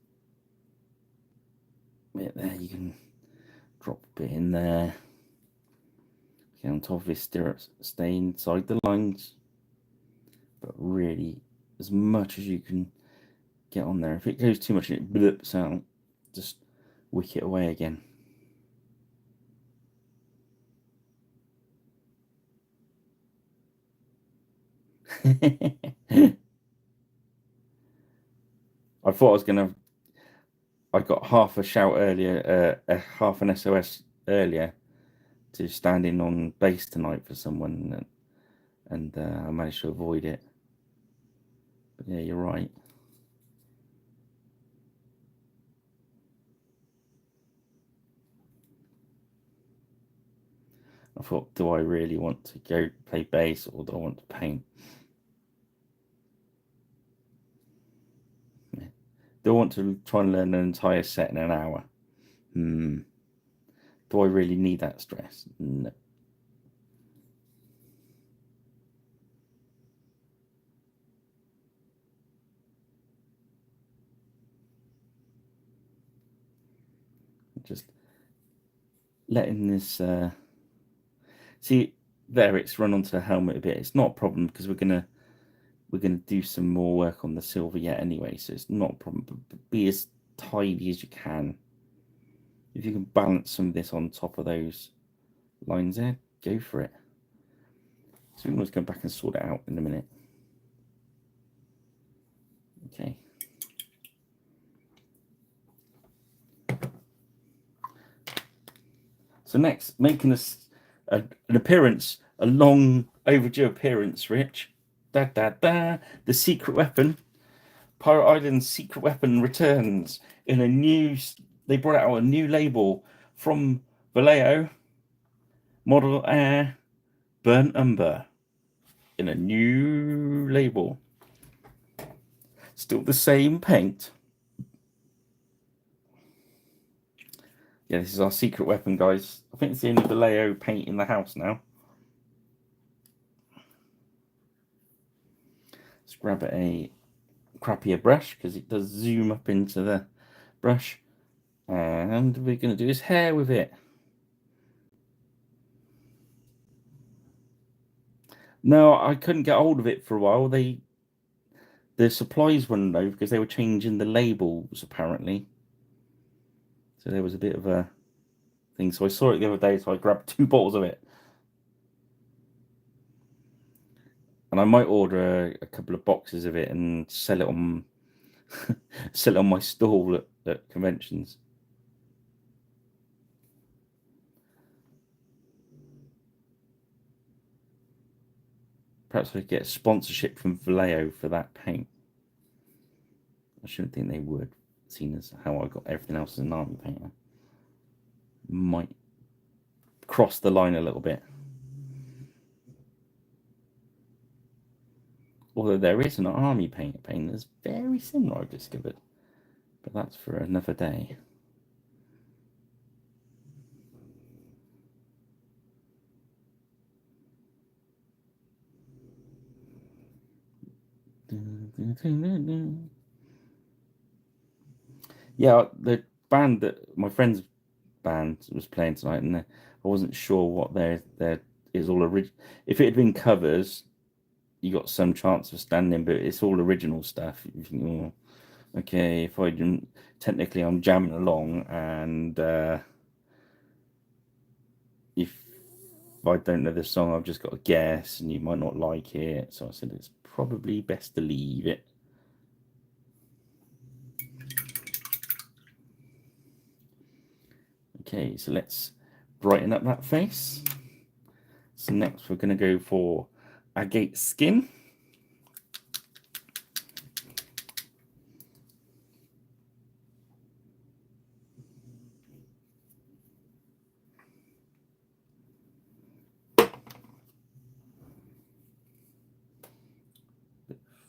bit there. You can drop a bit in there. Get on top of his stirrups, stay inside the lines, but really as much as you can get on there. If it goes too much and it blips out, just wick it away again. I thought I was gonna. I got half a shout earlier, half an SOS earlier, to stand in on base tonight for someone, and I managed to avoid it. But yeah, you're right. I thought, do I really want to go play bass or do I want to paint? Yeah. Do I want to try and learn an entire set in an hour? Do I really need that stress? No. Just letting this see there, it's run onto the helmet a bit. It's not a problem because we're gonna do some more work on the silver yet anyway, so it's not a problem. But be as tidy as you can. If you can balance some of this on top of those lines there, go for it. So we can always go back and sort it out in a minute. Okay. So next, making an appearance, a long overdue appearance, Rich. The secret weapon. Pirate Island's secret weapon returns in a new. They brought out a new label from Vallejo. Model Air Burnt Umber in a new label. Still the same paint. Yeah, this is our secret weapon, guys. I think it's the only Vallejo paint in the house now. Let's grab a crappier brush because it does zoom up into the brush. And we're going to do his hair with it. No, I couldn't get hold of it for a while. The supplies run low because they were changing the labels apparently. So there was a bit of a thing. So I saw it the other day, so I grabbed 2 bottles of it. And I might order a couple of boxes of it and sell it on sell it on my stall at conventions. Perhaps I could get a sponsorship from Vallejo for that paint. I shouldn't think they would, seeing as how I got everything else as an army painter. Might cross the line a little bit. Although there is an army painter paint that's very similar, I've discovered. But that's for another day. Yeah, the band that my friend's band was playing tonight, and I wasn't sure what their is all original. If it had been covers, you got some chance of standing, but it's all original stuff. You think, oh, okay, if I didn't, technically I'm jamming along, and if I don't know the song, I've just got to guess, and you might not like it. So I said it's probably best to leave it. Okay, so let's brighten up that face. So next we're going to go for agate skin.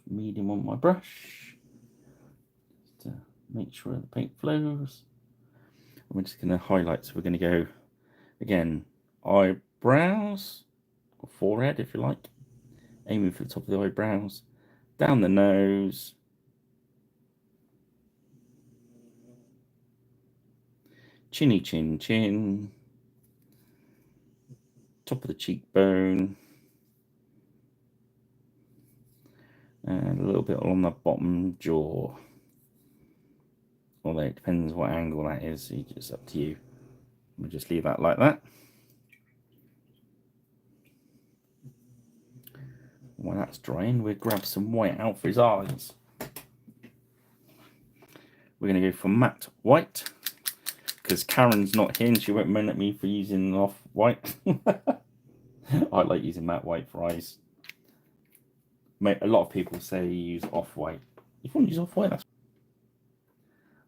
Medium on my brush to make sure the paint flows. We're just going to highlight, so we're going to go again eyebrows or forehead if you like, aiming for the top of the eyebrows, down the nose, chinny chin chin, top of the cheekbone, and a little bit on the bottom jaw. Although it depends what angle that is, so it's up to you. We'll just leave that like that. While that's drying, we'll grab some white out for his eyes. We're going to go for matte white, because Karen's not here and she won't moan at me for using off white. I like using matte white for eyes. A lot of people say use off white. If you want to use off white, that's.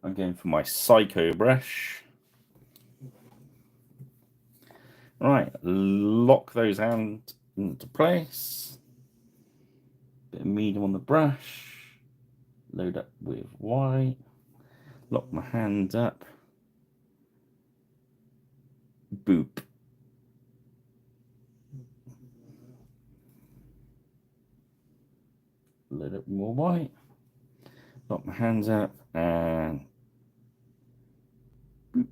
I'm going for my Psycho brush. Right, lock those hands into place. Bit of medium on the brush. Load up with white. Lock my hands up. Boop. Load up more white. Lock my hands up and boop.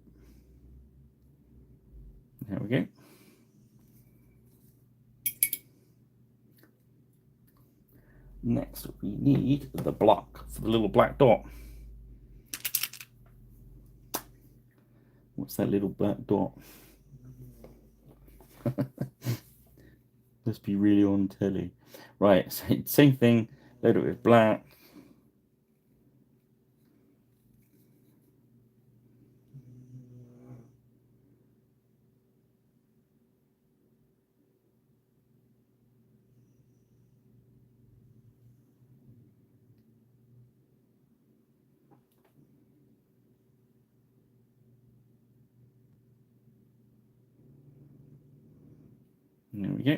There we go. Next, we need the block for the little black dot. What's that little black dot? Must be really on telly. Right, so same thing, load it with black. There we go.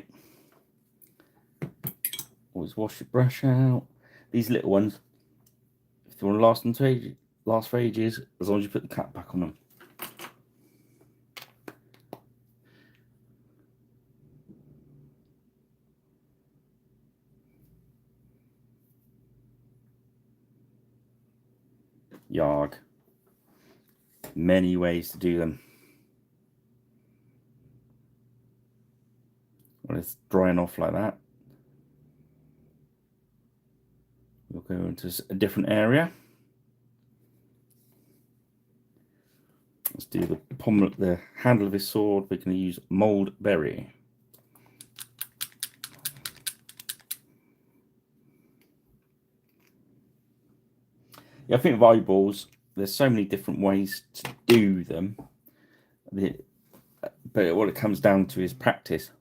Always wash your brush out. These little ones, if you want to last for ages, as long as you put the cap back on them. Yarg. Many ways to do them. When it's drying off like that, we'll go into a different area. Let's do the handle of his sword. We're going to use mold berry. Yeah, I think with eyeballs, there's so many different ways to do them. But what it comes down to is practice.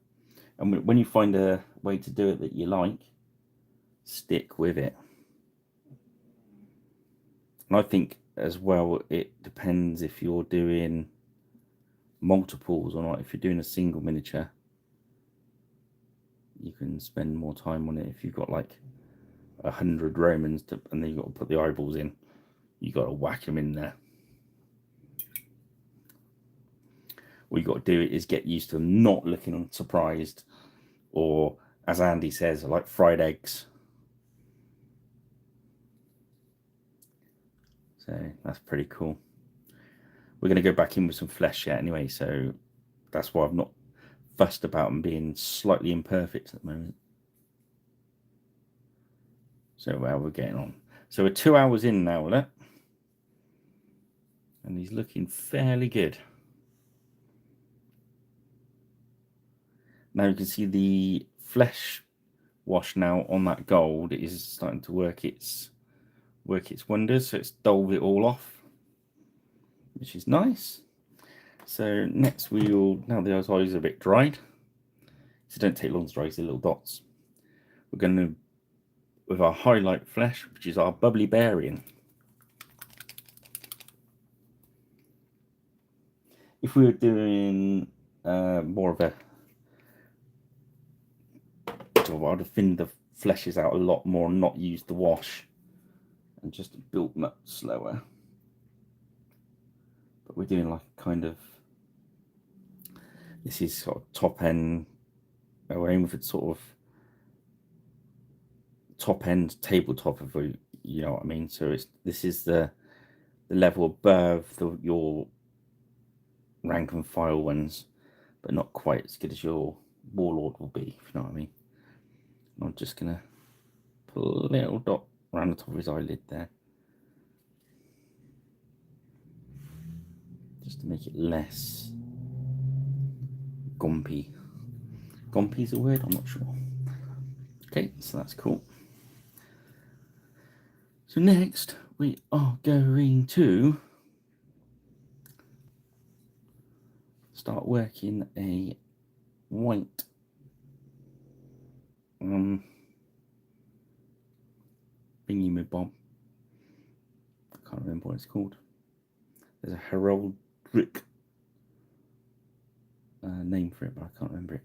And when you find a way to do it that you like, stick with it. And I think as well, it depends if you're doing multiples or not. If you're doing a single miniature, you can spend more time on it. If you've got like 100 Romans and then you've got to put the eyeballs in, you got to whack them in there. What you got to do is get used to them not looking surprised, or as Andy says, like fried eggs. So that's pretty cool. We're going to go back in with some flesh yet anyway, so that's why I've not fussed about them being slightly imperfect at the moment. So we're getting on. So we're 2 hours in now with it, and he's looking fairly good. Now you can see the flesh wash now on that gold is starting to work its wonders. So it's dulled it all off, which is nice. So next we will, now the eyes are a bit dried, so don't take long to dry, the little dots. We're going to, with our highlight flesh, which is our bubbly barian. If we were doing more of a, I'd have thinned the fleshes out a lot more and not used the wash and just built them up slower. But we're doing like a kind of, this is sort of top end, we're aiming for sort of top end tabletop, if we, you know what I mean. So this is the level above your rank and file ones, but not quite as good as your warlord will be, if you know what I mean. I'm just gonna put a little dot around the top of his eyelid there, just to make it less gompy. Gompy is a word? I'm not sure. Okay, so that's cool. So next we are going to start working a white thingy my bob. I can't remember what it's called. There's a heraldic name for it, but I can't remember it.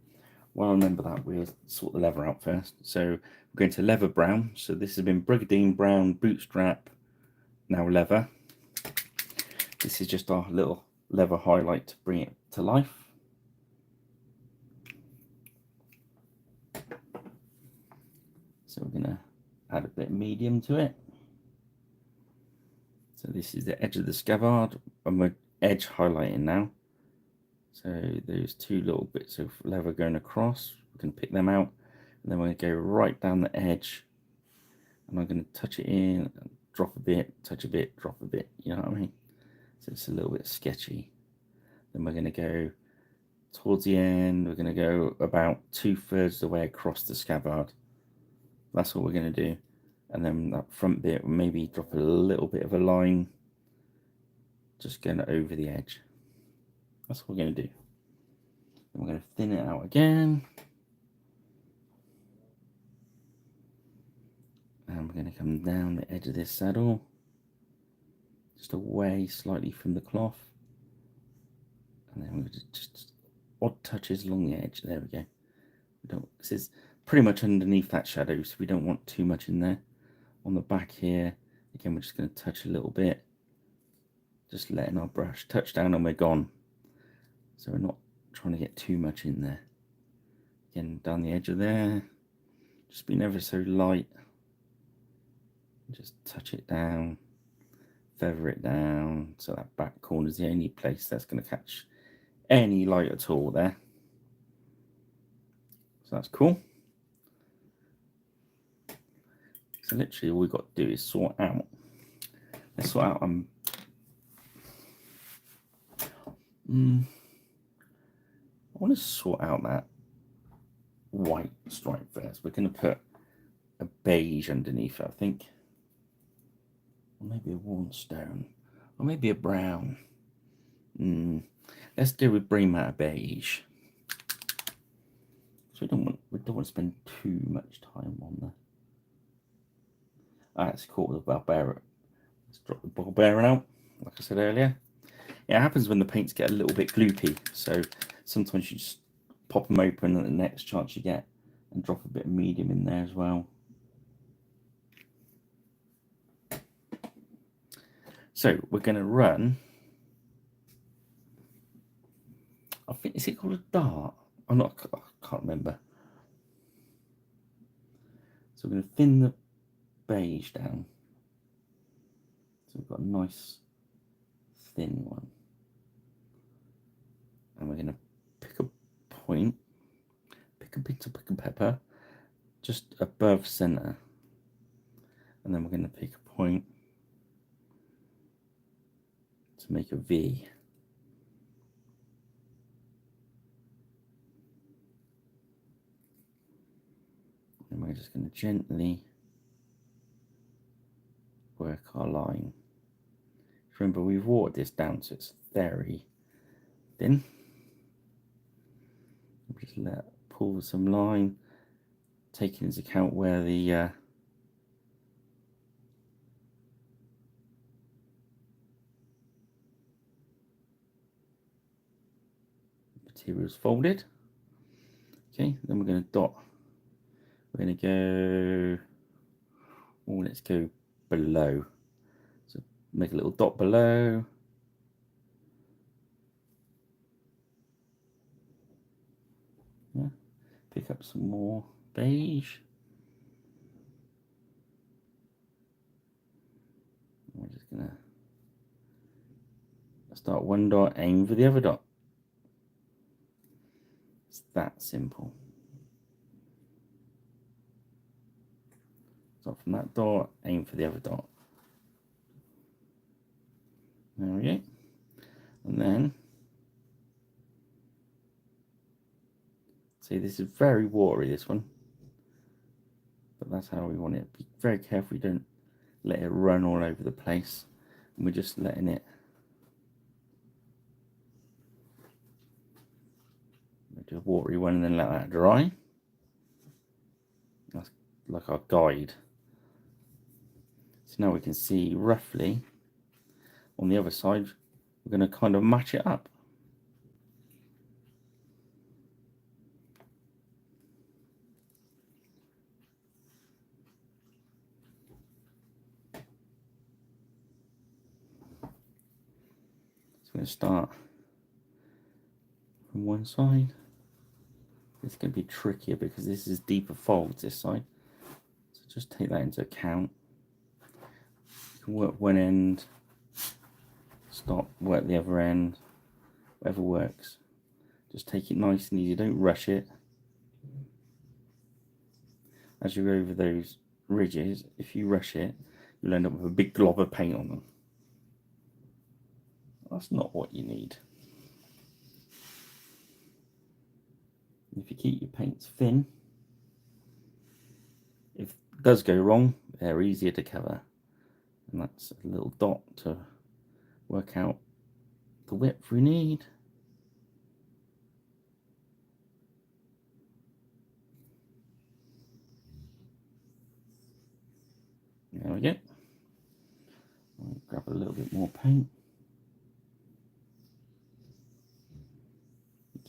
Well, I remember that we'll sort the leather out first. So we're going to leather brown. So this has been brigandine brown, bootstrap, now leather. This is just our little leather highlight to bring it to life. So we're going to add a bit of medium to it. So this is the edge of the scabbard, and we're edge highlighting now. So there's two little bits of leather going across. We can pick them out, and then we're going to go right down the edge, and I'm going to touch it in, drop a bit, touch a bit, drop a bit, you know what I mean? So it's a little bit sketchy. Then we're going to go towards the end, we're going to go about 2/3 of the way across the scabbard. That's what we're going to do. And then that front bit, maybe drop a little bit of a line, just going over the edge. That's what we're going to do. And we're going to thin it out again. And we're going to come down the edge of this saddle, just away slightly from the cloth. And then we're going to just odd touches along the edge. There we go. This is pretty much underneath that shadow, so we don't want too much in there. On the back here, again, we're just going to touch a little bit, just letting our brush touch down and we're gone. So we're not trying to get too much in there. Again, down the edge of there, just being ever so light. Just touch it down, feather it down, so that back corner is the only place that's going to catch any light at all there. So that's cool. So literally all we've got to do is sort out. Let's sort out I want to sort out that white stripe first. We're going to put a beige underneath it, I think. Or maybe a worn stone. Or maybe a brown. Let's do with brain matter beige. So we don't want to spend too much time on there. That's cool with the barbarian. Let's drop the barbarian out, like I said earlier. It happens when the paints get a little bit gloopy, so sometimes you just pop them open at the next chance you get and drop a bit of medium in there as well. So we're going to run, I think, is it called a dart? I can't remember. So we're going to thin the beige down. So we've got a nice thin one. And we're going to pick a point, pick a bit of pick and pepper, just above center. And then we're going to pick a point to make a V. And we're just going to gently work our line. Remember, we've watered this down so it's very thin. Just pull some line, taking into account where the material's folded. Okay, then we're going to dot. We're going to go, oh, let's go below. So make a little dot below. Yeah. Pick up some more beige. We're just going to start one dot, aim for the other dot. It's that simple. Start from that dot, aim for the other dot. There we go. And then, see, this is very watery, this one. But that's how we want it. Be very careful you don't let it run all over the place. And we're just letting it. We'll do a watery one and then let that dry. That's like our guide. So now we can see roughly on the other side, we're going to kind of match it up. So we're going to start from one side. It's going to be trickier because this is deeper folds this side. So just take that into account. You can work one end, stop, work the other end, whatever works. Just take it nice and easy, don't rush it. As you go over those ridges, if you rush it, you'll end up with a big glob of paint on them. That's not what you need. If you keep your paints thin, if it does go wrong, they're easier to cover. And that's a little dot to work out the width we need. There we go. I'll grab a little bit more paint.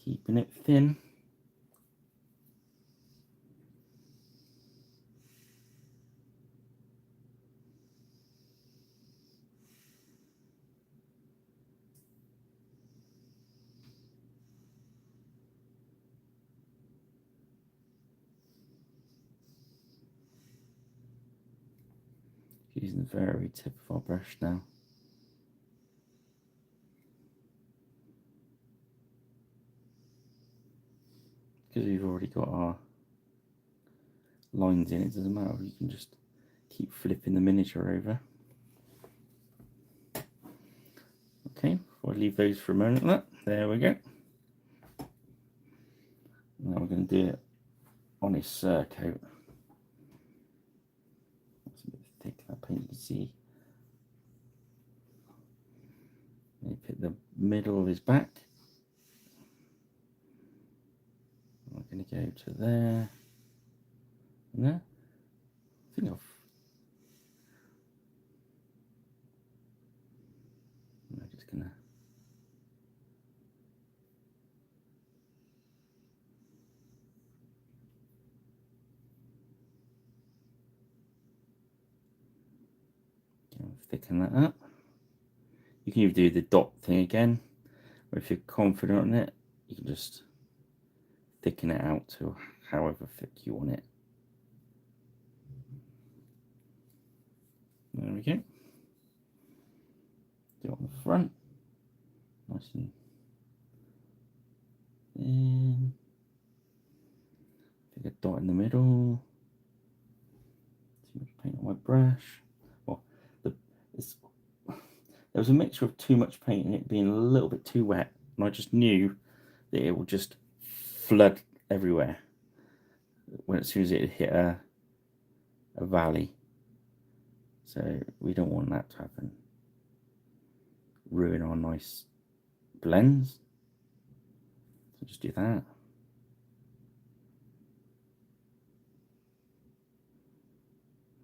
Keeping it thin. Using the very tip of our brush now. Because we've already got our lines in, it doesn't matter, you can just keep flipping the miniature over. Okay, I'll leave those for a moment like that. There we go. Now we're going to do it on his coat. It's a bit thick, that paint you can see. You pick the middle of his back. We're going to go to there and there. I think I'm just going to thicken that up. You can either do the dot thing again, or if you're confident on it, you can just thicken it out to however thick you want it. There we go. Do it on the front. Nice and thin. Take a dot in the middle. Too much paint on my brush. Well, there was a mixture of too much paint and it being a little bit too wet, and I just knew that it would just flood everywhere as soon as it hit a valley. So we don't want that to happen. Ruin our nice blends. So just do that.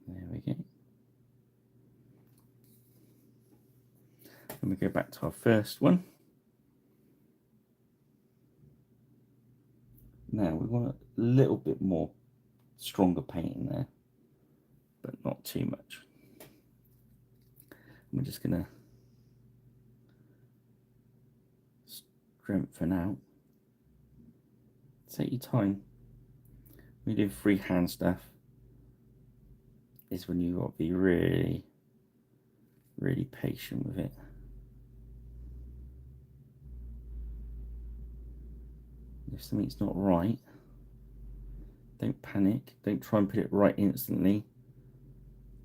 There we go. And we go back to our first one. Now we want a little bit more stronger paint in there, but not too much. We're just going to strengthen out. Take your time. When you do freehand stuff, is when you've got to be really, really patient with it. If something's not right, don't panic. Don't try and put it right instantly.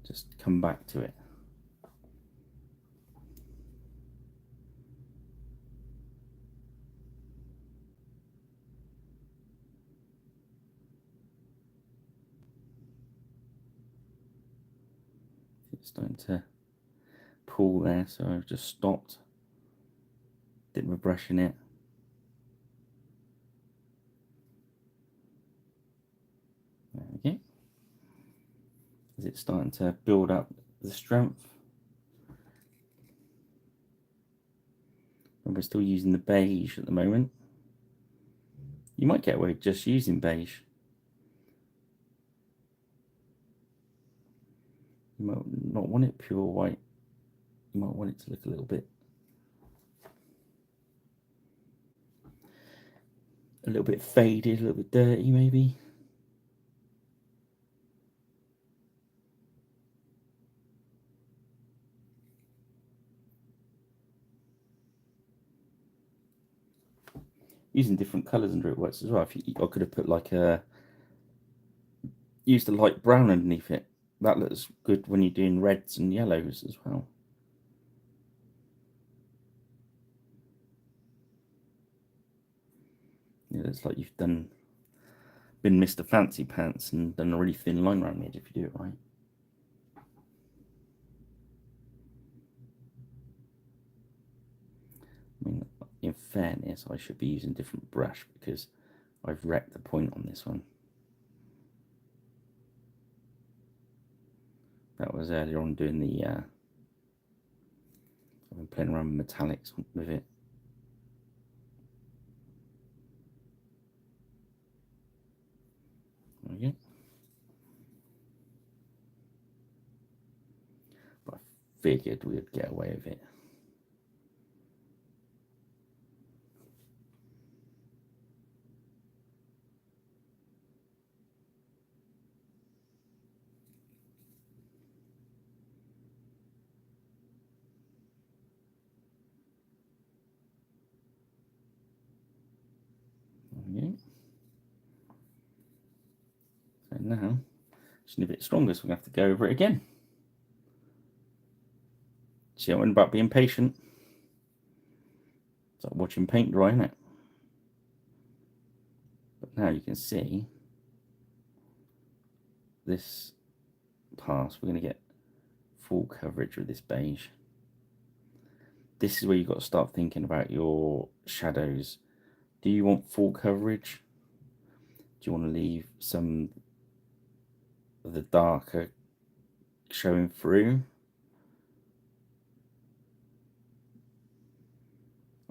Just come back to it. It's starting to pull there, so I've just stopped. Dip my brush in it. There we go. Is it starting to build up the strength? And we're still using the beige at the moment. You might get away with just using beige. You might not want it pure white. You might want it to look a little bit faded, a little bit dirty maybe. Using different colours under it works as well. I could have put like used a light brown underneath it. That looks good when you're doing reds and yellows as well. It looks like you've been Mr. Fancy Pants and done a really thin line around the edge if you do it right. I mean, in fairness, I should be using a different brush because I've wrecked the point on this one. That was earlier on doing the I've been playing around with metallics with it. There we go. But I figured we'd get away with it. So now, just need a bit stronger, so we're going to have to go over it again. See what I mean about being patient? It's like watching paint dry, isn't it? But now you can see this pass, we're going to get full coverage with this beige. This is where you've got to start thinking about your shadows. Do you want full coverage? Do you want to leave some of the darker showing through?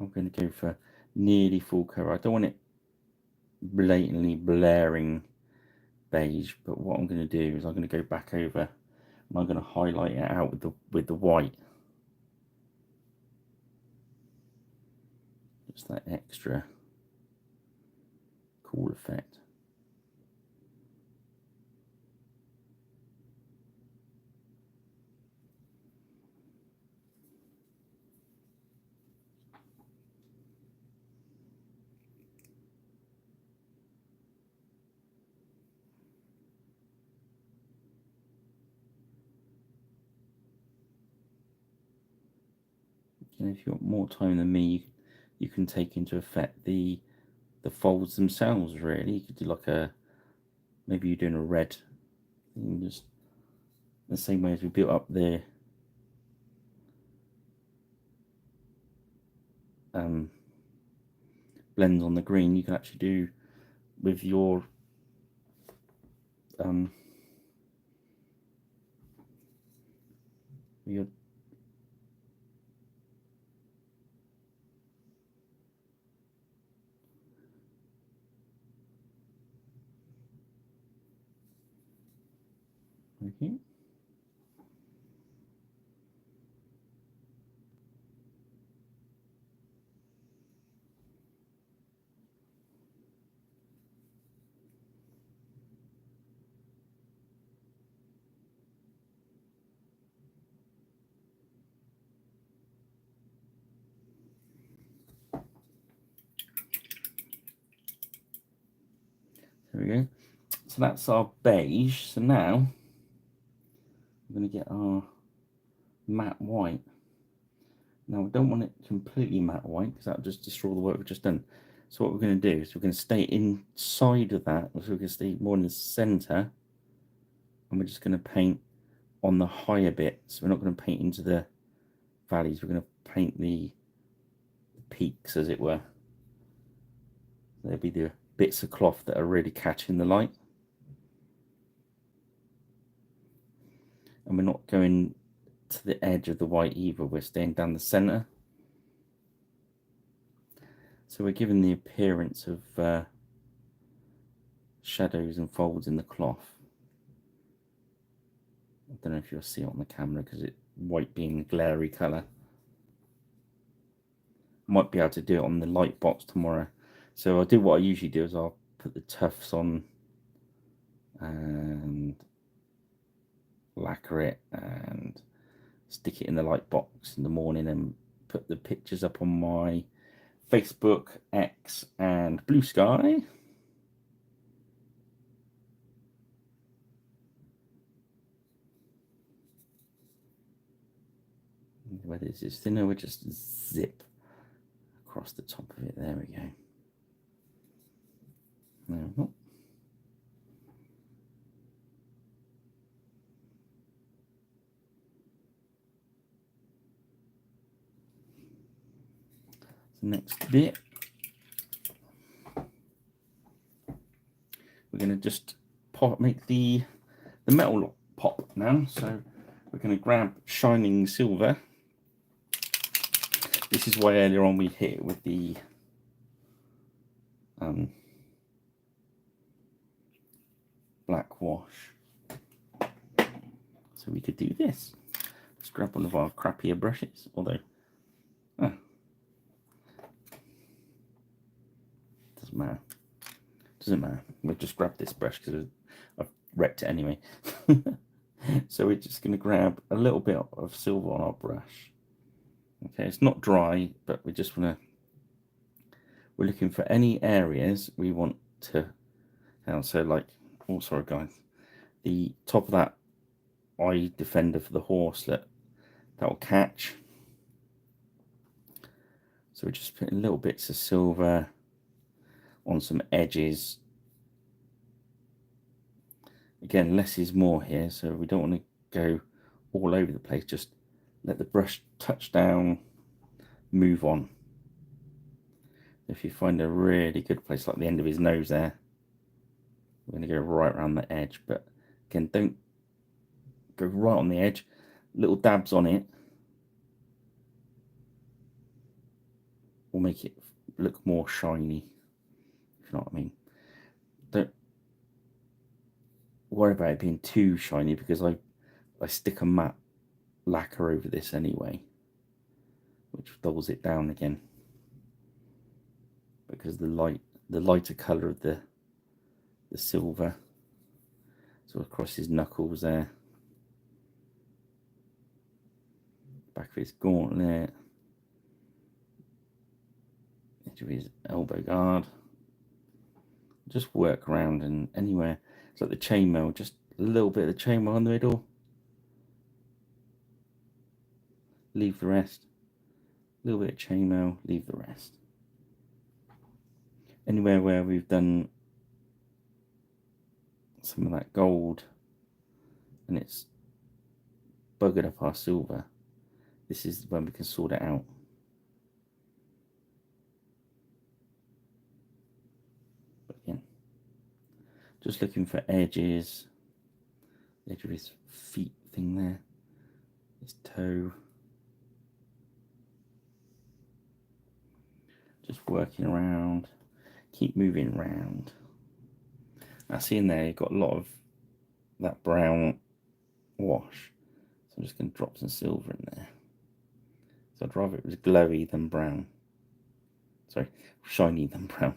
I'm going to go for nearly full cover. I don't want it blatantly blaring beige, but what I'm going to do is I'm going to go back over and I'm going to highlight it out with the white. Just that extra cool effect. And if you've got more time than me, you can take into effect the folds themselves. Really, you could do like maybe you're doing a red thing, just the same way as we built up the blends on the green. You can actually do with your your okay. There we go. So that's our beige. So now we're going to get our matte white. Now we don't want it completely matte white because that'll just destroy the work we've just done. So what we're going to do is we're going to stay inside of that. So we're going to stay more in the center, and we're just going to paint on the higher bits. We're not going to paint into the valleys. We're going to paint the peaks, as it were. There'll be the bits of cloth that are really catching the light. And we're not going to the edge of the white either. We're staying down the center. So we're giving the appearance of shadows and folds in the cloth. I don't know if you'll see it on the camera because white being a glary colour. Might be able to do it on the light box tomorrow. So I'll do what I usually do is I'll put the tufts on and lacquer it and stick it in the light box in the morning and put the pictures up on my Facebook, X and Blue Sky. Whether this is thinner, we'll just zip across the top of it. There we go. There we go. So next bit, we're going to just make the metal pop now. So we're going to grab shining silver. This is why earlier on we hit it with the black wash. So we could do this. Let's grab one of our crappier brushes, although doesn't matter. Doesn't matter. We'll just grab this brush because I've wrecked it anyway. So we're just going to grab a little bit of silver on our brush. Okay, it's not dry, but we just want to. We're looking for any areas we want to. So like, oh sorry guys, the top of that eye defender for the horse that will catch. So we're just putting little bits of silver on some edges. Again, less is more here, so we don't want to go all over the place. Just let the brush touch down, move on. If you find a really good place like the end of his nose there, we're going to go right around the edge. But again, don't go right on the edge. Little dabs on it will make it look more shiny, if you know what I mean. Don't worry about it being too shiny because I stick a matte lacquer over this anyway, which dulls it down again because the lighter colour of the silver. So across his knuckles there, back of his gauntlet, edge of his elbow guard. Just work around and anywhere. It's like the chainmail, just a little bit of the chainmail in the middle. Leave the rest. a little bit of chainmail, leave the rest. Anywhere where we've done some of that gold and it's buggered up our silver, this is when we can sort it out. But again, just looking for edges, the edge of his feet thing there, his toe. Just working around, keep moving around. I see in there you've got a lot of that brown wash, so I'm just going to drop some silver in there. So I'd rather it was glowy than brown. Sorry, shiny than brown.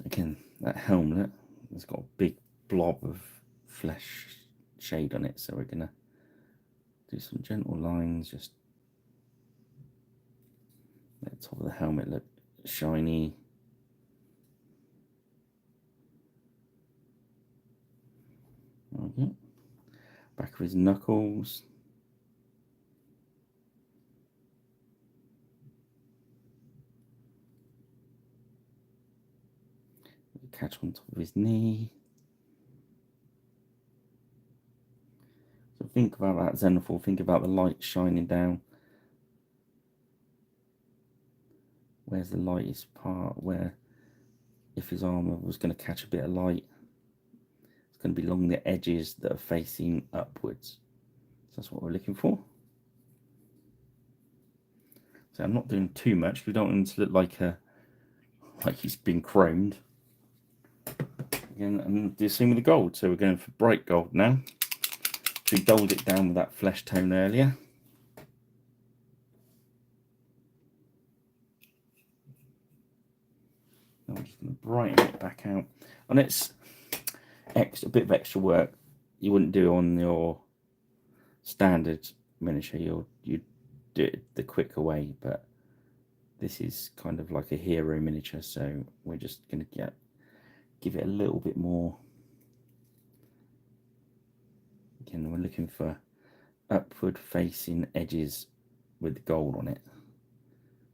Again, that helmet has got a big blob of flesh shade on it, so we're going to do some gentle lines, just let the top of the helmet look shiny. Okay. Back of his knuckles. Catch on top of his knee. So think about that zenithal, think about the light shining down. Where's the lightest part? Where if his armour was going to catch a bit of light, it's going to be along the edges that are facing upwards. So that's what we're looking for. So I'm not doing too much. We don't want him to look like he's been chromed. Again, and do the same with the gold. So we're going for bright gold now. We dulled it down with that flesh tone earlier. Now I'm just going to brighten it back out. And it's a bit of extra work you wouldn't do on your standard miniature. You'd do it the quicker way, but this is kind of like a hero miniature, so we're just going to give it a little bit more. Again, we're looking for upward facing edges with the gold on it,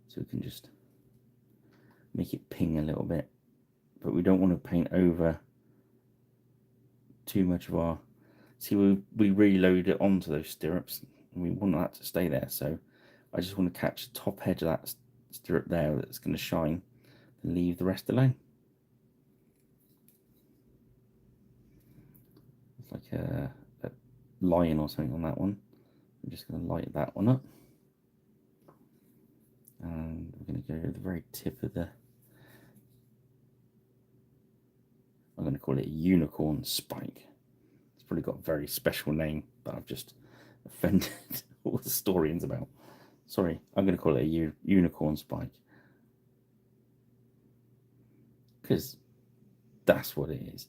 so we can just make it ping a little bit, but we don't want to paint over too much of our, see, we reload it onto those stirrups and we want that to stay there, so I just want to catch the top edge of that stirrup there that's going to shine and leave the rest alone. It's like a lion or something on that one. I'm just going to light that one up, and we're going to go to the very tip of the, I'm going to call it a unicorn spike. It's probably got a very special name, but I've just offended all the historians about. Sorry, I'm going to call it a unicorn spike, because that's what it is.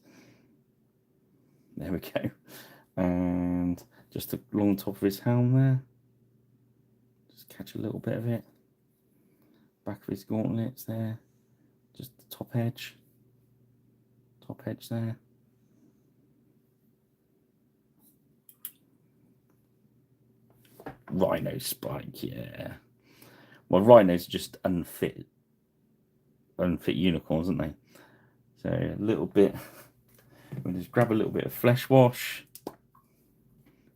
There we go. And just along the top of his helm there, just catch a little bit of it. Back of his gauntlets there, just the top edge there. Rhino spike, yeah. Well, rhinos are just unfit unicorns, aren't they? So a little bit, we'll just grab a little bit of flesh wash.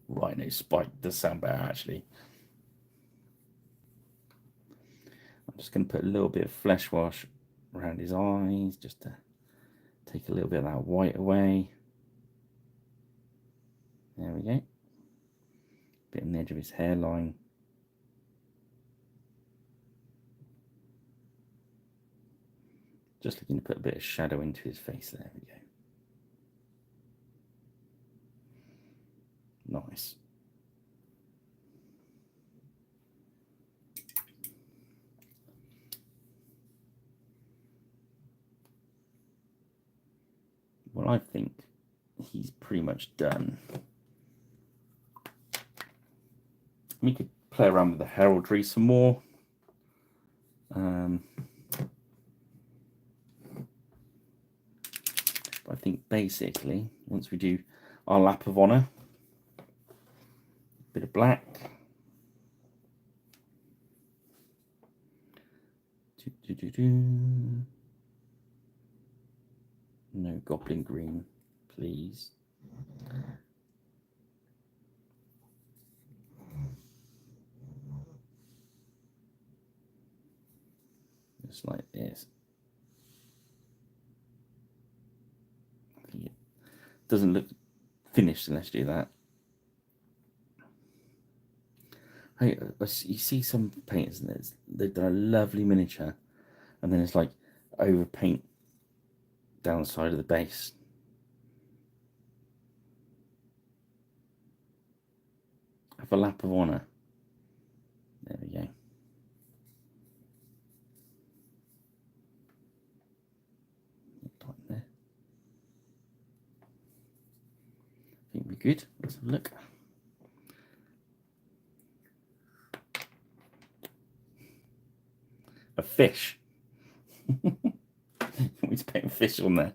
Rhino spike does sound better, actually. I'm just going to put a little bit of flesh wash around his eyes, just to take a little bit of that white away. There we go. Bit on the edge of his hairline. Just looking to put a bit of shadow into his face. There we go. Nice. Well, I think he's pretty much done. We could play around with the heraldry some more. I think basically once we do our lap of honour. Bit of black. No goblin green, please. Just like this. I think it doesn't look finished unless you do that. Hey, you see some painters and they've done a lovely miniature, and then it's like over paint down the side of the base. Have a lap of honour. There we go. There. I think we're good. Let's have a look. A fish. We just paint a fish on there.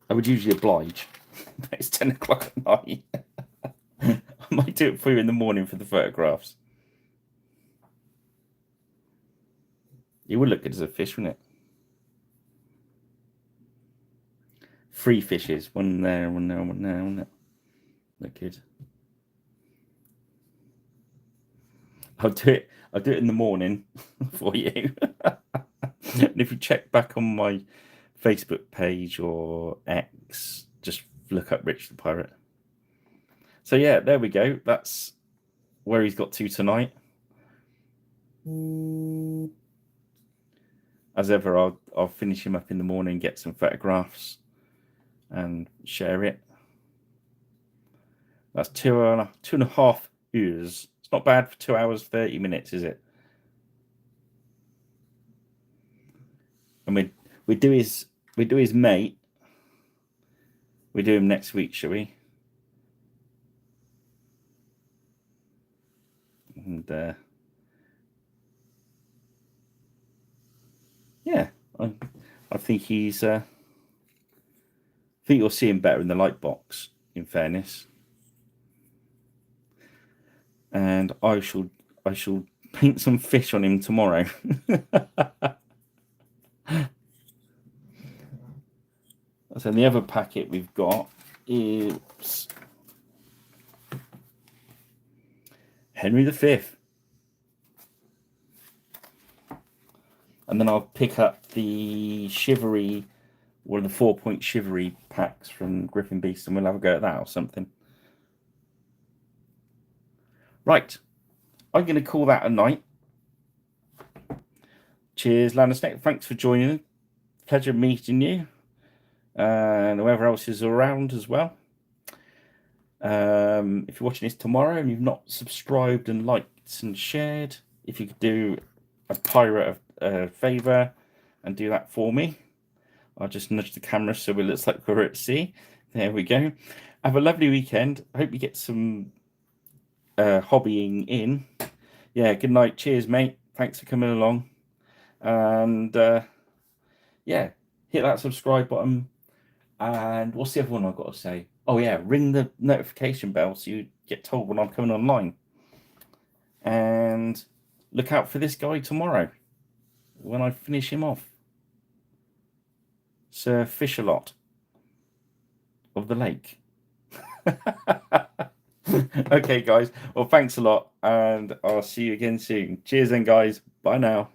I would usually oblige, but it's 10 o'clock at night. I might do it for you in the morning for the photographs. It would look good as a fish, wouldn't it? 3 fishes, one there, one there, one there, one there. Look good. I'll do it in the morning for you. And if you check back on my Facebook page or X, just look up Rich the Pirate. So yeah, there we go. That's where he's got to tonight. As ever, I'll finish him up in the morning, get some photographs and share it. That's 2.5 hours. It's not bad for 2 hours 30 minutes, is it? And we do his mate. We do him next week, shall we? And yeah, I think he's. I think you'll see him better in the light box, in fairness. And I shall paint some fish on him tomorrow. So the other packet we've got is Henry V. And then I'll pick up the chivalry, one of the 4-point chivalry packs from Griffin Beast, and we'll have a go at that or something. Right, I'm going to call that a night. Cheers, Landersneck. Thanks for joining. Pleasure meeting you. And whoever else is around as well. If you're watching this tomorrow and you've not subscribed and liked and shared, if you could do a pirate a favour and do that for me. I'll just nudge the camera so it looks like we're at sea. There we go. Have a lovely weekend. I hope you get some hobbying in. Yeah, good night. Cheers, mate. Thanks for coming along. And yeah, hit that subscribe button. And what's the other one I've got to say? Oh yeah, ring the notification bell so you get told when I'm coming online. And look out for this guy tomorrow when I finish him off. Sir Fish-a-lot of the lake. Okay, guys. Well, thanks a lot, and I'll see you again soon. Cheers then, guys. Bye now.